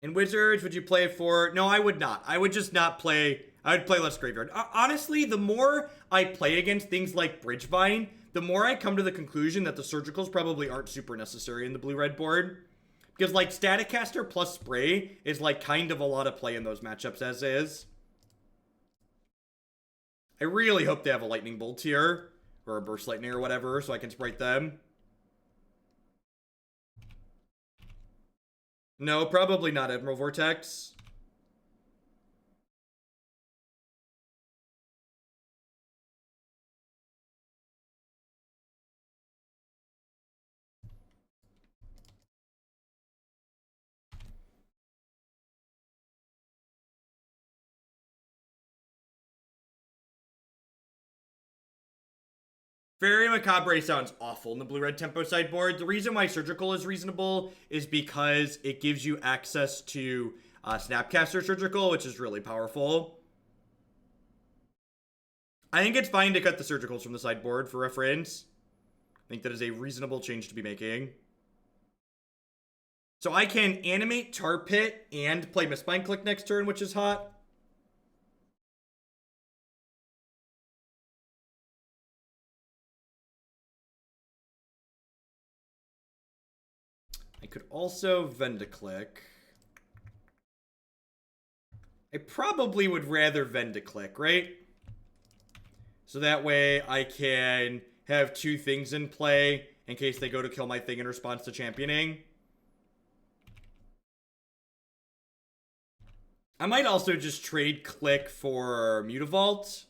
In Wizards, would you play for... No, I would not. I would just not play... I would play less Graveyard. Honestly, the more I play against things like Bridgevine, the more I come to the conclusion that the Surgicals probably aren't super necessary in the blue-red board. Because, like, Staticaster plus Spray is, like, kind of a lot of play in those matchups as is. I really hope they have a Lightning Bolt here. Or a Burst Lightning or whatever, so I can sprite them. No, probably not Admiral Vortex. Fairy Macabre sounds awful in the blue-red tempo sideboard. The reason why Surgical is reasonable is because it gives you access to Snapcaster Surgical, which is really powerful. I think it's fine to cut the Surgicals from the sideboard for reference. I think that is a reasonable change to be making. So I can animate Tar Pit and play Mistbind Clique next turn, which is hot. I could also Vendiclick. I probably would rather Vendiclick, right? So that way I can have two things in play in case they go to kill my thing in response to championing. I might also just trade Click for Mutavault.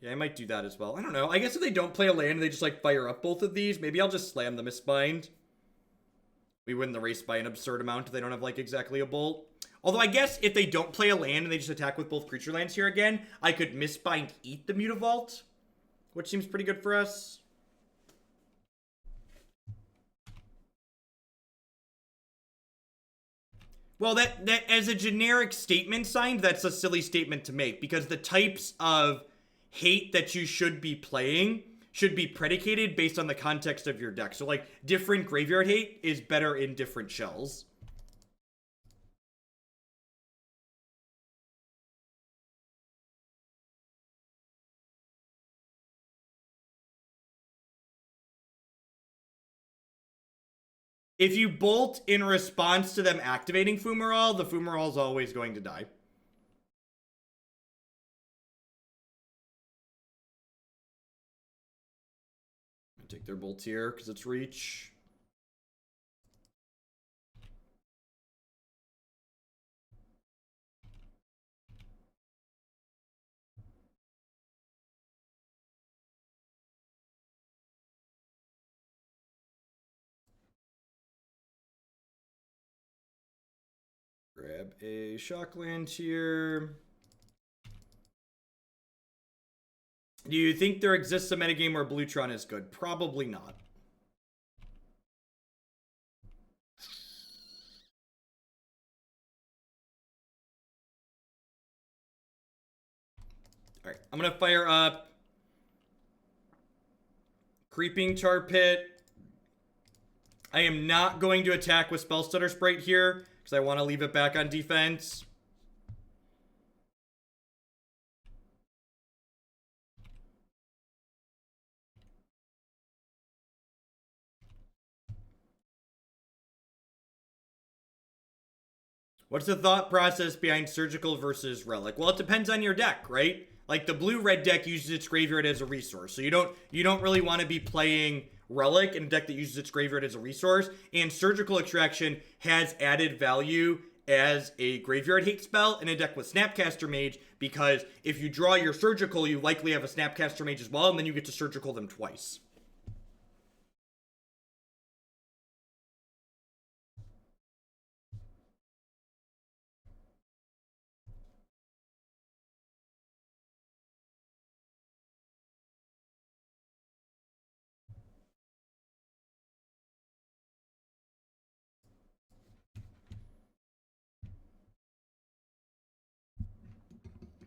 Yeah, I might do that as well. I don't know. I guess if they don't play a land and they just like fire up both of these, maybe I'll just slam the Mistbind. We win the race by an absurd amount if they don't have like exactly a bolt. Although I guess if they don't play a land and they just attack with both creature lands here again, I could Mistbind eat the Mutavault, which seems pretty good for us. Well, that as a generic statement signed, that's a silly statement to make because the types of hate that you should be playing should be predicated based on the context of your deck. So, like, different graveyard hate is better in different shells. If you bolt in response to them activating Fumarole, the Fumarole is always going to die. I'll take their bolt here because it's reach. Grab a Shockland here. Do you think there exists a metagame where Bluetron is good? Probably not. Alright, I'm going to fire up Creeping Tar Pit. I am not going to attack with Spellstutter Sprite here, because I want to leave it back on defense. What's the thought process behind Surgical versus Relic? Well, it depends on your deck, right? Like the blue-red deck uses its graveyard as a resource, so you don't really want to be playing Relic in a deck that uses its graveyard as a resource. And Surgical Extraction has added value as a graveyard hate spell in a deck with Snapcaster Mage, because if you draw your Surgical, you likely have a Snapcaster Mage as well, and then you get to Surgical them twice.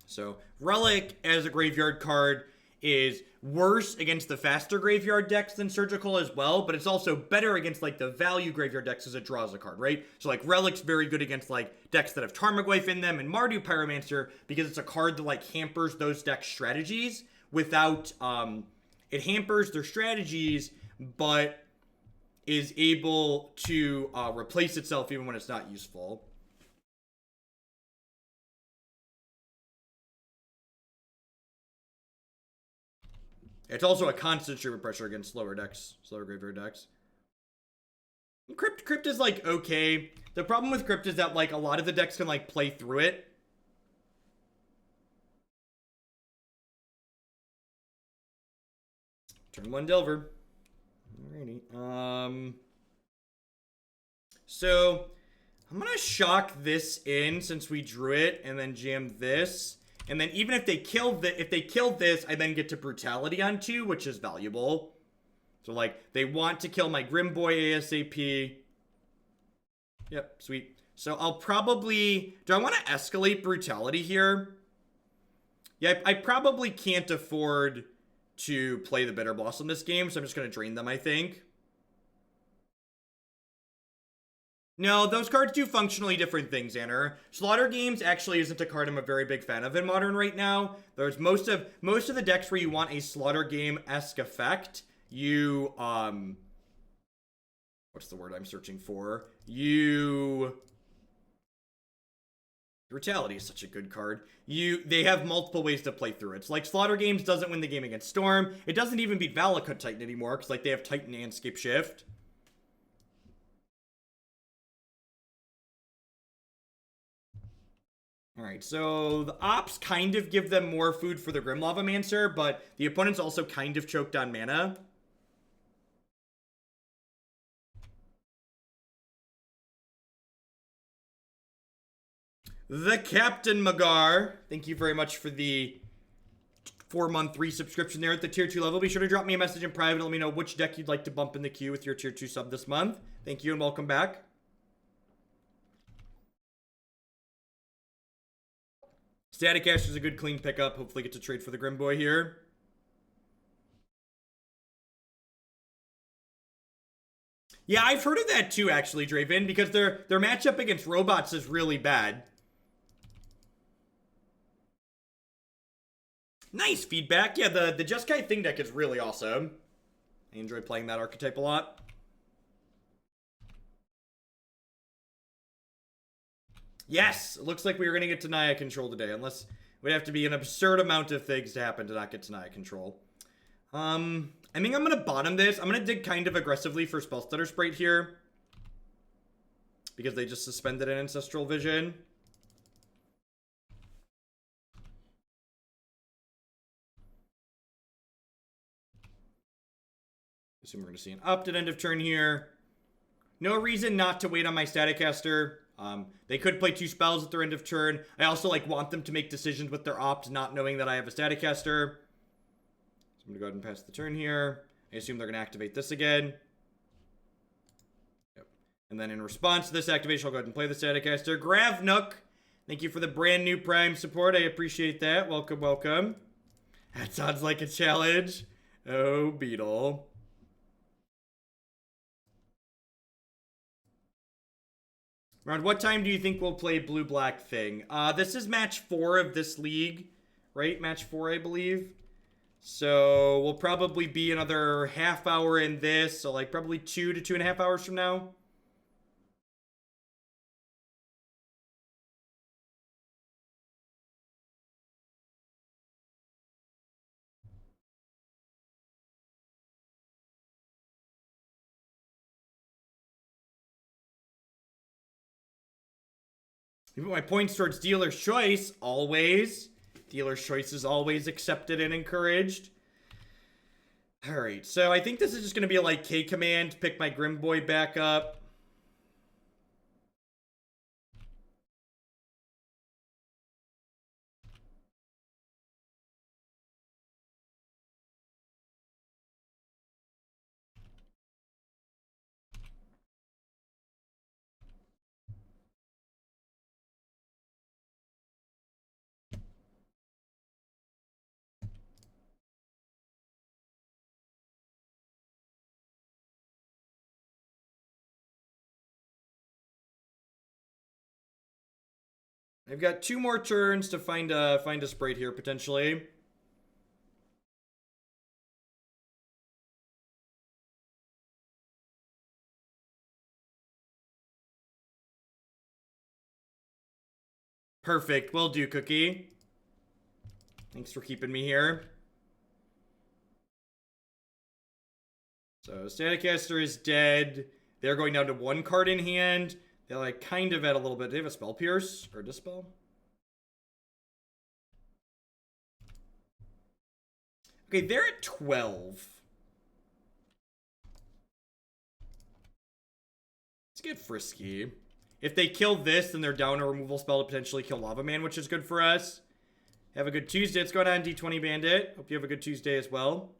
So Relic as a graveyard card is worse against the faster graveyard decks than Surgical as well, but it's also better against like the value graveyard decks as it draws a card, right? So like Relic's very good against like decks that have Tarmogoyf in them and Mardu Pyromancer, because it's a card that like hampers those deck strategies without it hampers their strategies, but is able to replace itself even when it's not useful. It's also a constant stream of pressure against slower decks, slower graveyard decks. Crypt is like okay. The problem with Crypt is that like a lot of the decks can like play through it. Turn 1 Delver. Alrighty. So I'm gonna shock this in since we drew it, and then jam this. And then even if they killed this, I then get to Brutality on 2, which is valuable. So like they want to kill my Grim Boy ASAP. Yep, sweet. So I'll probably, do I want to escalate Brutality here? Yeah, I probably can't afford to play the Bitterblossom this game, so I'm just gonna drain them, I think. No, those cards do functionally different things, Anner. Slaughter Games actually isn't a card I'm a very big fan of in Modern right now. There's most of the decks where you want a Slaughter Game-esque effect. You, what's the word I'm searching for? Brutality is such a good card. They have multiple ways to play through it. It's like Slaughter Games doesn't win the game against Storm. It doesn't even beat Valakut Titan anymore, because like they have Titan and Scape Shift. Alright, so the ops kind of give them more food for the Grim Lavamancer, but the opponent's also kind of choked on mana. The Captain Magar, thank you very much for the 4-month resubscription there at the tier 2 level. Be sure to drop me a message in private and let me know which deck you'd like to bump in the queue with your tier 2 sub this month. Thank you and welcome back. Staticaster is a good clean pickup. Hopefully get to trade for the Grim Boy here. Yeah, I've heard of that too, actually, Draven, because their matchup against robots is really bad. Nice feedback. Yeah, the Jeskai Thing deck is really awesome. I enjoy playing that archetype a lot. Yes! It looks like we were going to get Naya control today, unless we'd have to be an absurd amount of things to happen to not get Naya control. I think I'm going to bottom this. I'm going to dig kind of aggressively for Spellstutter Sprite here, because they just suspended an Ancestral Vision. Assume we're going to see an opt at end of turn here. No reason not to wait on my Staticaster. They could play 2 spells at their end of turn. I also like want them to make decisions with their opt, not knowing that I have a Staticaster. So I'm gonna go ahead and pass the turn here. I assume they're gonna activate this again. Yep. And then in response to this activation, I'll go ahead and play the Staticaster. Gravnook, thank you for the brand new Prime support. I appreciate that. Welcome, welcome. That sounds like a challenge. Oh, Beetle. Around what time do you think we'll play blue-black thing? This is match 4 of this league, right? Match 4, I believe. So we'll probably be another half hour in this, so like probably 2 to 2.5 hours from now. You put my points towards dealer's choice, always. Dealer's choice is always accepted and encouraged. Alright, so I think this is just going to be a like K command, pick my Grim Boy back up. I've got 2 more turns to find a Sprite here, potentially. Perfect. Will do, Cookie. Thanks for keeping me here. So, Staticaster is dead. They're going down to 1 card in hand. They're like kind of at a little bit. Do they have a Spell Pierce or Dispel? Okay, they're at 12. Let's get frisky. If they kill this, then they're down a removal spell to potentially kill Lava Man, which is good for us. Have a good Tuesday. Let's go on D20 Bandit. Hope you have a good Tuesday as well.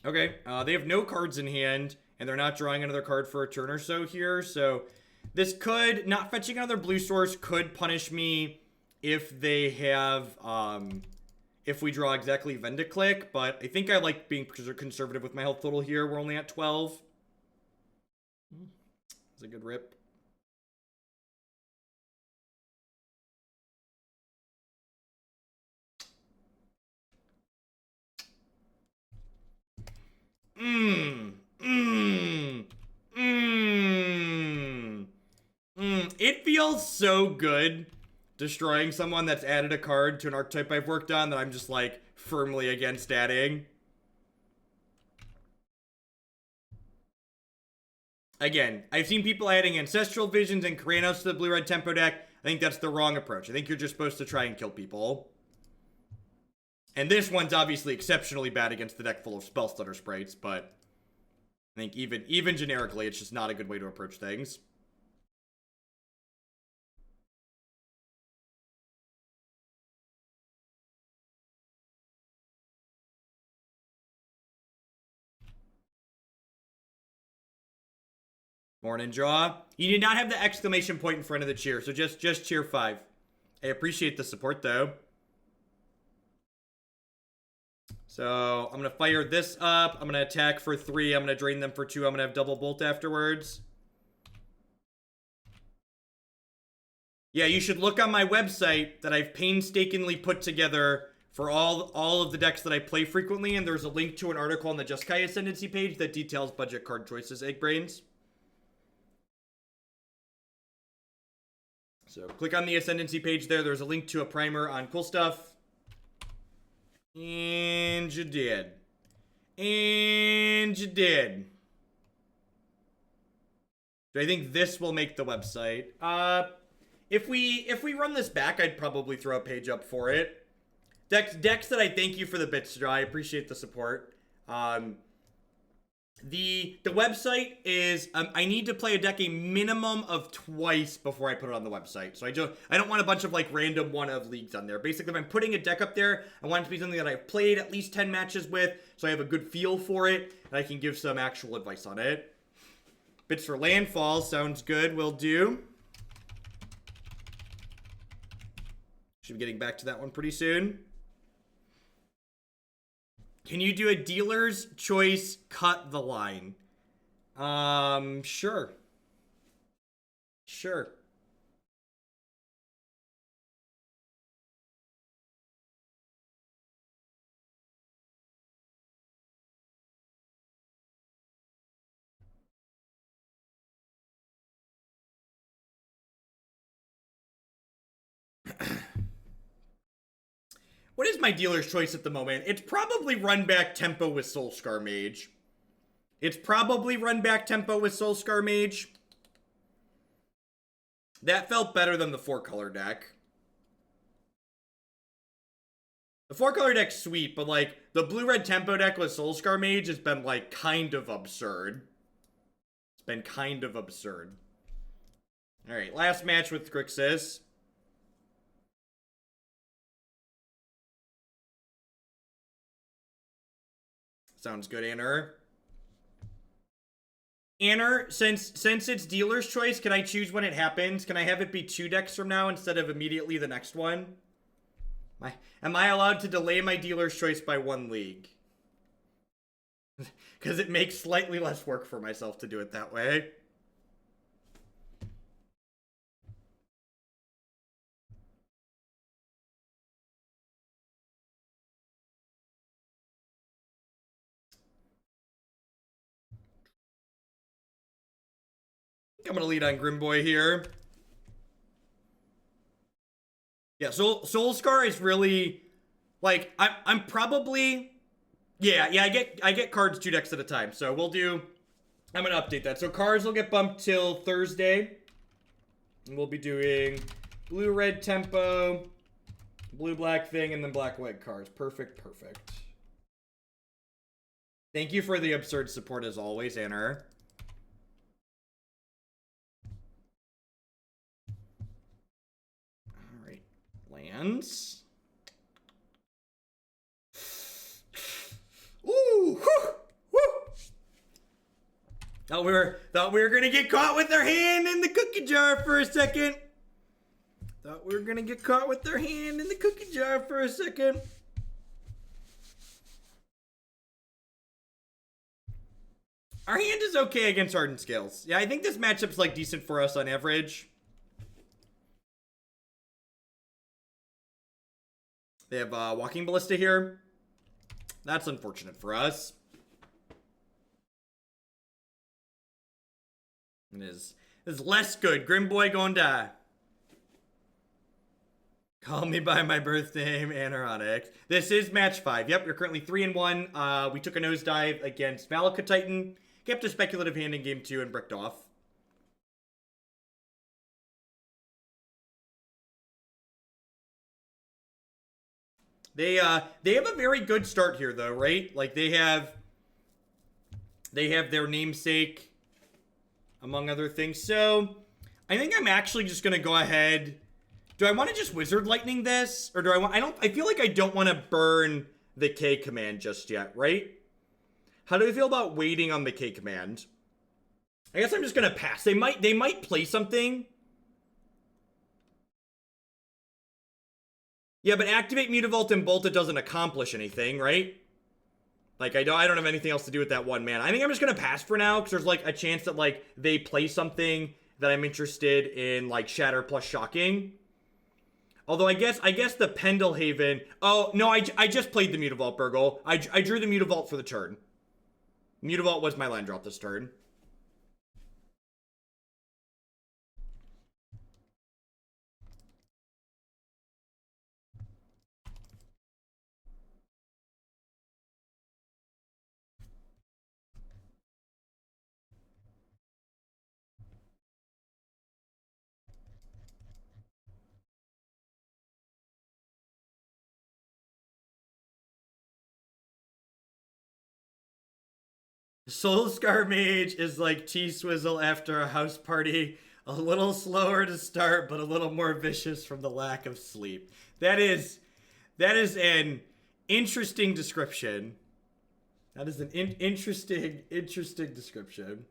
Okay, they have no cards in hand, and they're not drawing another card for a turn or so here, so this could, not fetching another blue source could punish me if they have, if we draw exactly Vendilion Clique, but I think I like being conservative with my health total here. We're only at 12. That's a good rip. It feels so good destroying someone that's added a card to an archetype I've worked on that I'm just like firmly against adding. Again, I've seen people adding Ancestral Visions and Kranos to the blue-red tempo deck. I think that's the wrong approach. I think you're just supposed to try and kill people. And this one's obviously exceptionally bad against the deck full of Spellstutter Sprites, but I think even generically, it's just not a good way to approach things. Morning, Draw. You did not have the exclamation point in front of the cheer, so just cheer 5. I appreciate the support, though. So, I'm going to fire this up. I'm going to attack for 3. I'm going to drain them for 2. I'm going to have double bolt afterwards. Yeah, you should look on my website that I've painstakingly put together for all of the decks that I play frequently, and there's a link to an article on the Jeskai Ascendancy page that details budget card choices, Eggbrains. So click on the Ascendancy page there. There's a link to a primer on cool stuff. And you did. And you did. Do I think this will make the website? If we run this back, I'd probably throw a page up for it. Dex that I thank you for the bits, Draw. I appreciate the support. The website is I need to play a deck a minimum of twice before I put it on the website. So I don't want a bunch of like random one of leagues on there. Basically, if I'm putting a deck up there, I want it to be something that I've played at least 10 matches with, so I have a good feel for it and I can give some actual advice on it. Bits for landfall sounds good. Will do. Should be getting back to that one pretty soon. Can you do a dealer's choice cut the line? Sure. Sure. What is my dealer's choice at the moment? It's probably run back tempo with Soulscar Mage. It's probably run back tempo with Soulscar Mage. That felt better than the 4-color deck. The 4-color deck's sweet, but like the blue-red tempo deck with Soulscar Mage has been like kind of absurd. It's been kind of absurd. Alright, last match with Grixis. Sounds good, Anner. Anner, since it's dealer's choice, can I choose when it happens? Can I have it be 2 decks from now instead of immediately the next one? Am I allowed to delay my dealer's choice by 1 league? Because it makes slightly less work for myself to do it that way. I'm going to lead on Grimboy here. Yeah, Soulscar is really, like, I'm probably, yeah, I get cards 2 decks at a time, so we'll do, I'm going to update that. So cards will get bumped till Thursday, and we'll be doing blue-red tempo, blue-black thing, and then black-white cards. Perfect. Thank you for the absurd support as always, Anner. Alright, lands. Ooh, whew, whew. Thought we were gonna get caught with our hand in the cookie jar for a second. Thought we were gonna get caught with our hand in the cookie jar for a second. Our hand is okay against Hardened Scales. Yeah, I think this matchup's like decent for us on average. They have Walking Ballista here. That's unfortunate for us. It is less good. Grimboy gonna die. Call me by my birth name, Anoronic. This is match 5. Yep, you're currently 3-1. We took a nosedive against Valakut Titan. Kept a speculative hand in game 2 and bricked off. They have a very good start here though, right? Like they have their namesake, among other things. So I think I'm actually just gonna go ahead. Do I want to just Wizard Lightning this? Or do I feel like I don't want to burn the K command just yet, right? How do I feel about waiting on the K command? I guess I'm just gonna pass. They might play something. Yeah, but activate Mutavault and Bolt, it doesn't accomplish anything, right? Like, I don't have anything else to do with that 1 mana. I think I'm just gonna pass for now, because there's, like, a chance that, like, they play something that I'm interested in, like, Shatter plus Shocking. Although, I guess the Pendelhaven... Oh, no, I just played the Mutavault, Burgle. I drew the Mutavault for the turn. Mutavault was my land drop this turn. Soulscar Mage is like T-Swizzle after a house party. A little slower to start, but a little more vicious from the lack of sleep. That is an interesting description. That is an interesting description.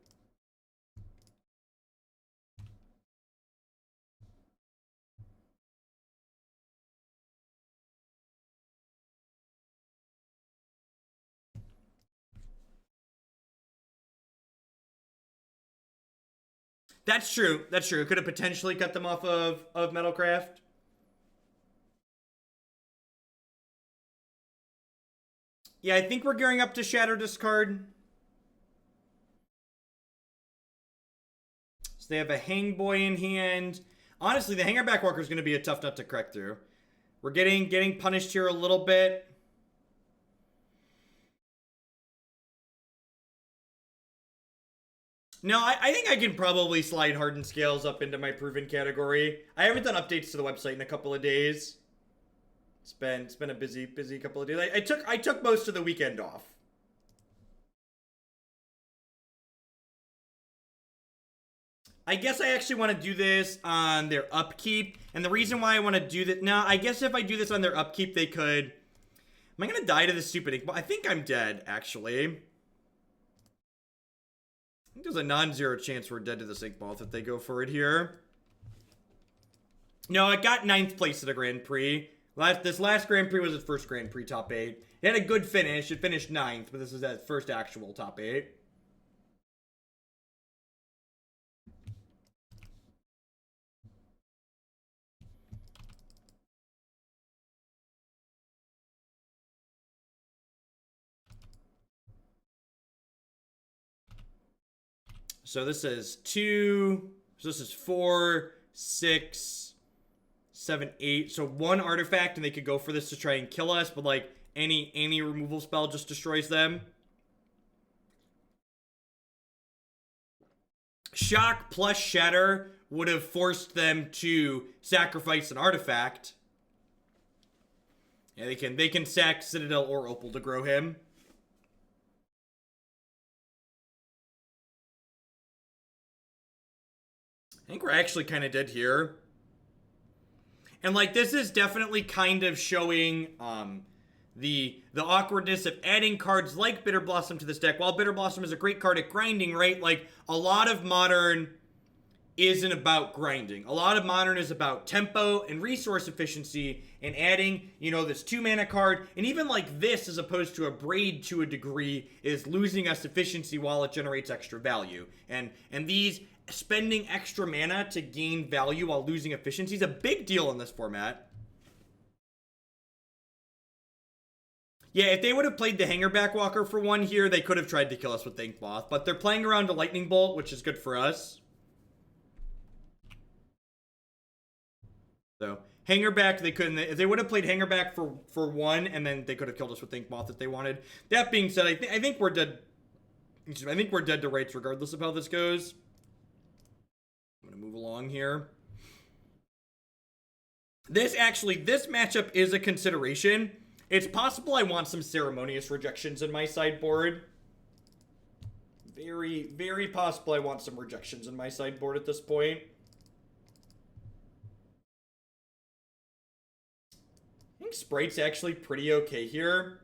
That's true. That's true. Could have potentially cut them off of Metalcraft. Yeah, I think we're gearing up to Shatter Discard. So they have a Hangboy in hand. Honestly, the Hangerback Walker is going to be a tough nut to crack through. We're getting punished here a little bit. No, I think I can probably slide Hardened Scales up into my proven category. I haven't done updates to the website in a couple of days. It's been a busy couple of days. I took most of the weekend off. I guess I actually want to do this on their upkeep. And the reason why I want to do that... Now, I guess if I do this on their upkeep, they could... Am I going to die to this stupid ink? I think I'm dead, actually. I think there's a non-zero chance we're dead to this ink moth if they go for it here. No, it got 9th place at a Grand Prix. This last Grand Prix was its first Grand Prix top 8. It had a good finish. It finished 9th, but this is that first actual top 8. So this is 2. So this is 4, 6, 7, 8. So 1 artifact, and they could go for this to try and kill us, but like any removal spell just destroys them. Shock plus Shatter would have forced them to sacrifice an artifact. Yeah, they can sack Citadel or Opal to grow him. I think we're actually kind of dead here. And like this is definitely kind of showing the awkwardness of adding cards like Bitterblossom to this deck. While Bitterblossom is a great card at grinding, right? Like a lot of Modern isn't about grinding. A lot of Modern is about tempo and resource efficiency, and adding, you know, this 2-mana card, and even like this as opposed to a Braid to a degree is losing us efficiency while it generates extra value. And these spending extra mana to gain value while losing efficiency is a big deal in this format. Yeah, if they would have played the Hangerback Walker for 1 here, they could have tried to kill us with the Ink Moth, but they're playing around a Lightning Bolt, which is good for us. So Hangerback, they couldn't. If they would have played Hangerback for 1, and then they could have killed us with Ink Moth if they wanted. That being said, I think we're dead. I think we're dead to rights regardless of how this goes. I'm gonna move along here. This matchup is a consideration. It's possible I want some Ceremonious Rejections in my sideboard. Very, very possible I want some rejections in my sideboard at this point. I think Sprite's actually pretty okay here.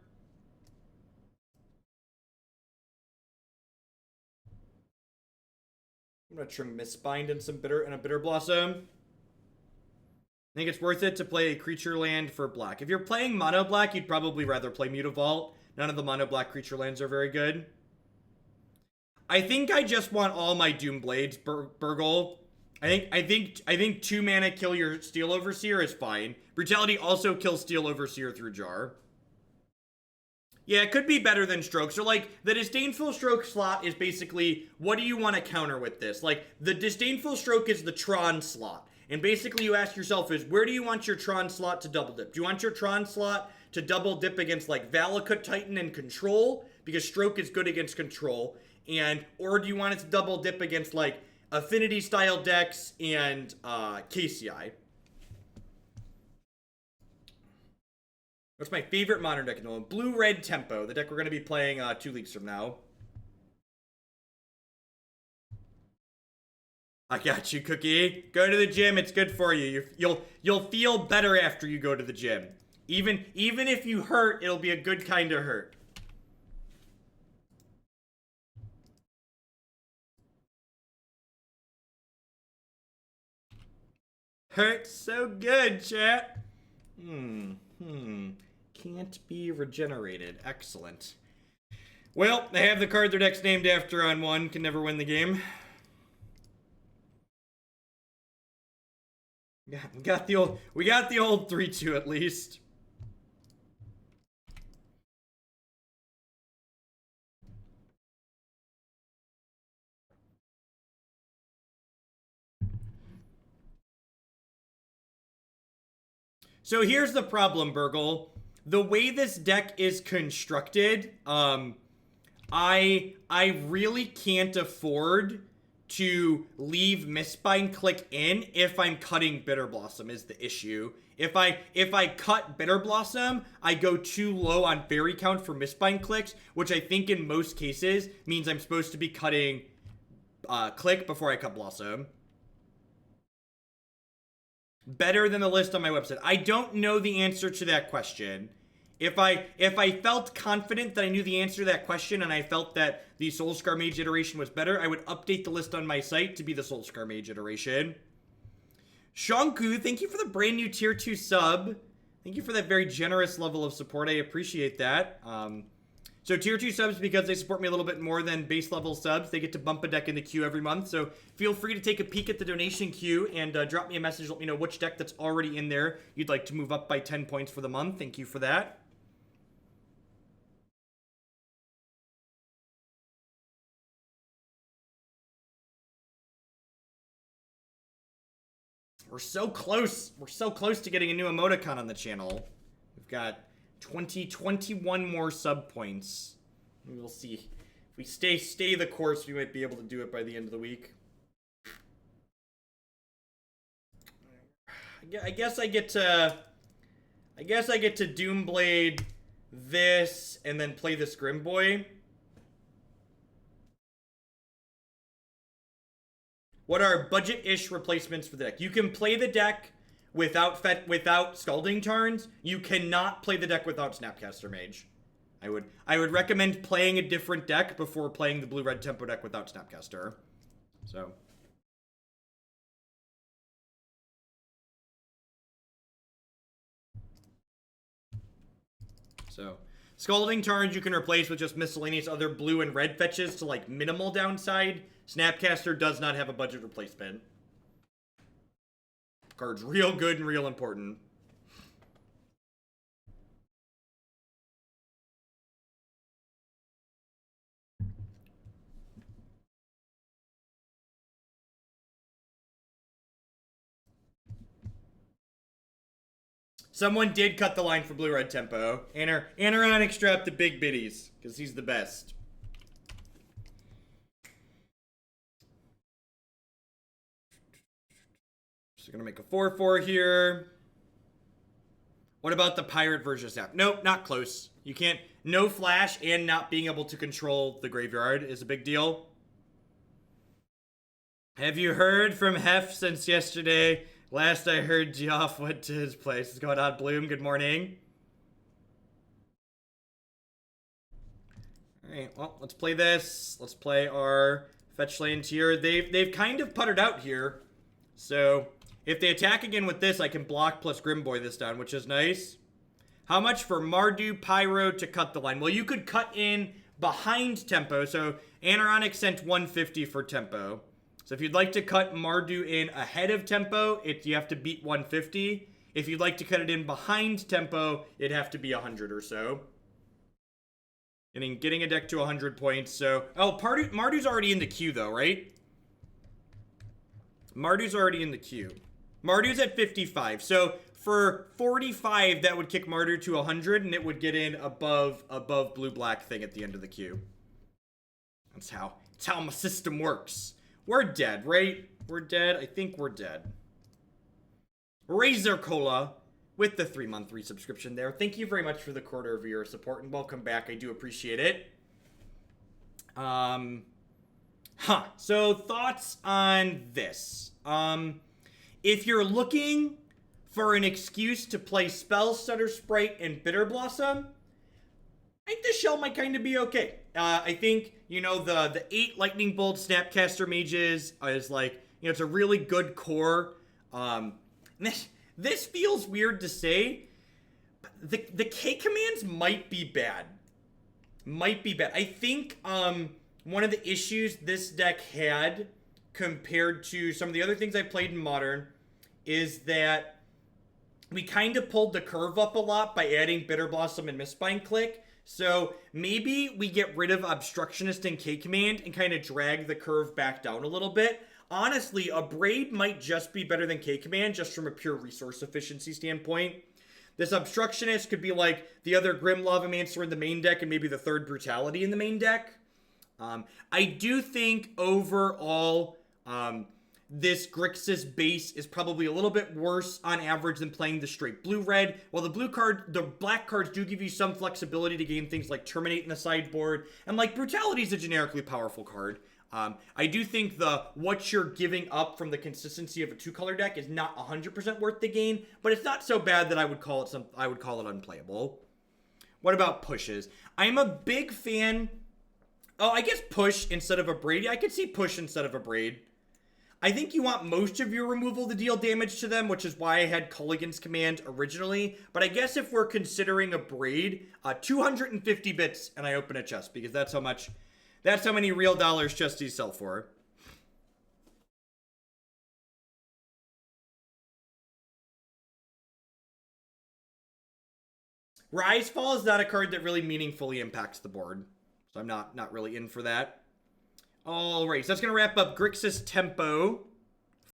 I'm gonna trim Mistbind and a Bitterblossom. I think it's worth it to play a creature land for black. If you're playing mono black, you'd probably rather play Mutavault. None of the mono black creature lands are very good. I think I just want all my Doom Blades, Burgle. I think 2 mana kill your Steel Overseer is fine. Brutality also kills Steel Overseer through Jar. Yeah, it could be better than Stroke. So, like, the Disdainful Stroke slot is basically, what do you want to counter with this? Like, the Disdainful Stroke is the Tron slot. And basically you ask yourself is, where do you want your Tron slot to double dip? Do you want your Tron slot to double dip against, like, Valakut, Titan, and Control? Because Stroke is good against Control. Or do you want it to double dip against, like, Affinity-style decks and KCI? What's my favorite Modern deck in the moment? Blue-Red Tempo, the deck we're going to be playing 2 leagues from now. I got you, Cookie. Go to the gym. It's good for you. You'll feel better after you go to the gym. Even if you hurt, it'll be a good kind of hurt. Hurts so good, chat. Can't be regenerated. Excellent. Well, they have the card their deck's named after on one. Can never win the game. Yeah, we got the old 3-2 at least. So here's the problem, Burgle. The way this deck is constructed, I really can't afford to leave Mistbind Clique in if I'm cutting Bitterblossom is the issue. If I cut Bitterblossom, I go too low on fairy count for Mistbind Cliques, which I think in most cases means I'm supposed to be cutting Clique before I cut Blossom. Better than the list on my website. I don't know the answer to that question. If I felt confident that I knew the answer to that question and I felt that the Soulscar Mage iteration was better, I would update the list on my site to be the Soulscar Mage iteration. Shanku, thank you for the brand new tier 2 sub. Thank you for that very generous level of support. I appreciate that. So tier 2 subs, because they support me a little bit more than base level subs, they get to bump a deck in the queue every month. So feel free to take a peek at the donation queue and drop me a message. Let me know which deck that's already in there you'd like to move up by 10 points for the month. Thank you for that. We're so close. We're so close to getting a new emoticon on the channel. We've got 21 more sub points. We'll see. If we stay the course, we might be able to do it by the end of the week. I guess I get to Doomblade this and then play this Grimboy. What are budget-ish replacements for the deck? You can play the deck without Scalding Tarns. You cannot play the deck without Snapcaster Mage. I would recommend playing a different deck before playing the blue-red tempo deck without Snapcaster. So Scalding Tarns you can replace with just miscellaneous other blue and red fetches to like minimal downside. Snapcaster does not have a budget replacement. Card's real good and real important. Someone did cut the line for blue-red tempo. Anoronic strap the big biddies, because he's the best. Just gonna make a 4/4 here. What about the pirate version of Snap? Nope, not close. You can't. No flash and not being able to control the graveyard is a big deal. Have you heard from Hef since yesterday? Last I heard, Geoff went to his place. What's going on, Bloom? Good morning. Alright, well, let's play this. Let's play our fetch lands here. They've kind of puttered out here. So, if they attack again with this, I can block plus Grimboy this down, which is nice. How much for Mardu Pyro to cut the line? Well, you could cut in behind tempo. So, Anoronic sent 150 for tempo. So if you'd like to cut Mardu in ahead of tempo, you have to beat 150. If you'd like to cut it in behind tempo, it'd have to be 100 or so. Getting a deck to 100 points. So, oh, Mardu's already in the queue though, right? Mardu's already in the queue. Mardu's at 55. So for 45, that would kick Mardu to 100, and it would get in above blue-black thing at the end of the queue. That's how my system works. We're dead, right? We're dead. I think we're dead. Razor Cola with the 3-month resubscription there. Thank you very much for the quarter of your support and welcome back. I do appreciate it. How So thoughts on this. If you're looking for an excuse to play Spellstutter Sprite and Bitterblossom, I think this shell might kind of be okay. I think, you know, the 8 Lightning Bolt Snapcaster Mages is like, you know, it's a really good core. This feels weird to say. But the K commands might be bad. I think one of the issues this deck had compared to some of the other things I played in Modern is that we kind of pulled the curve up a lot by adding Bitterblossom and Mistbind Clique. So maybe we get rid of Obstructionist and K-Command and kind of drag the curve back down a little bit. Honestly, a Braid might just be better than K-Command just from a pure resource efficiency standpoint. This Obstructionist could be like the other Grim Lavamancer in the main deck and maybe the third Brutality in the main deck. I do think overall this Grixis base is probably a little bit worse on average than playing the straight blue-red. While the black cards do give you some flexibility to gain things like Terminate in the sideboard, and like Brutality is a generically powerful card. I do think what you're giving up from the consistency of a 2-color deck is not 100% worth the gain, but it's not so bad that I would call it unplayable. What about pushes? I'm a big fan. Oh, I guess push instead of a braid. Yeah, I could see push instead of a braid. I think you want most of your removal to deal damage to them, which is why I had Kolaghan's command originally. But I guess if we're considering a braid, 250 bits and I open a chest because that's how many real dollars chesties sell for. Rise Fall is not a card that really meaningfully impacts the board. So I'm not really in for that. Alright, so that's going to wrap up Grixis Tempo.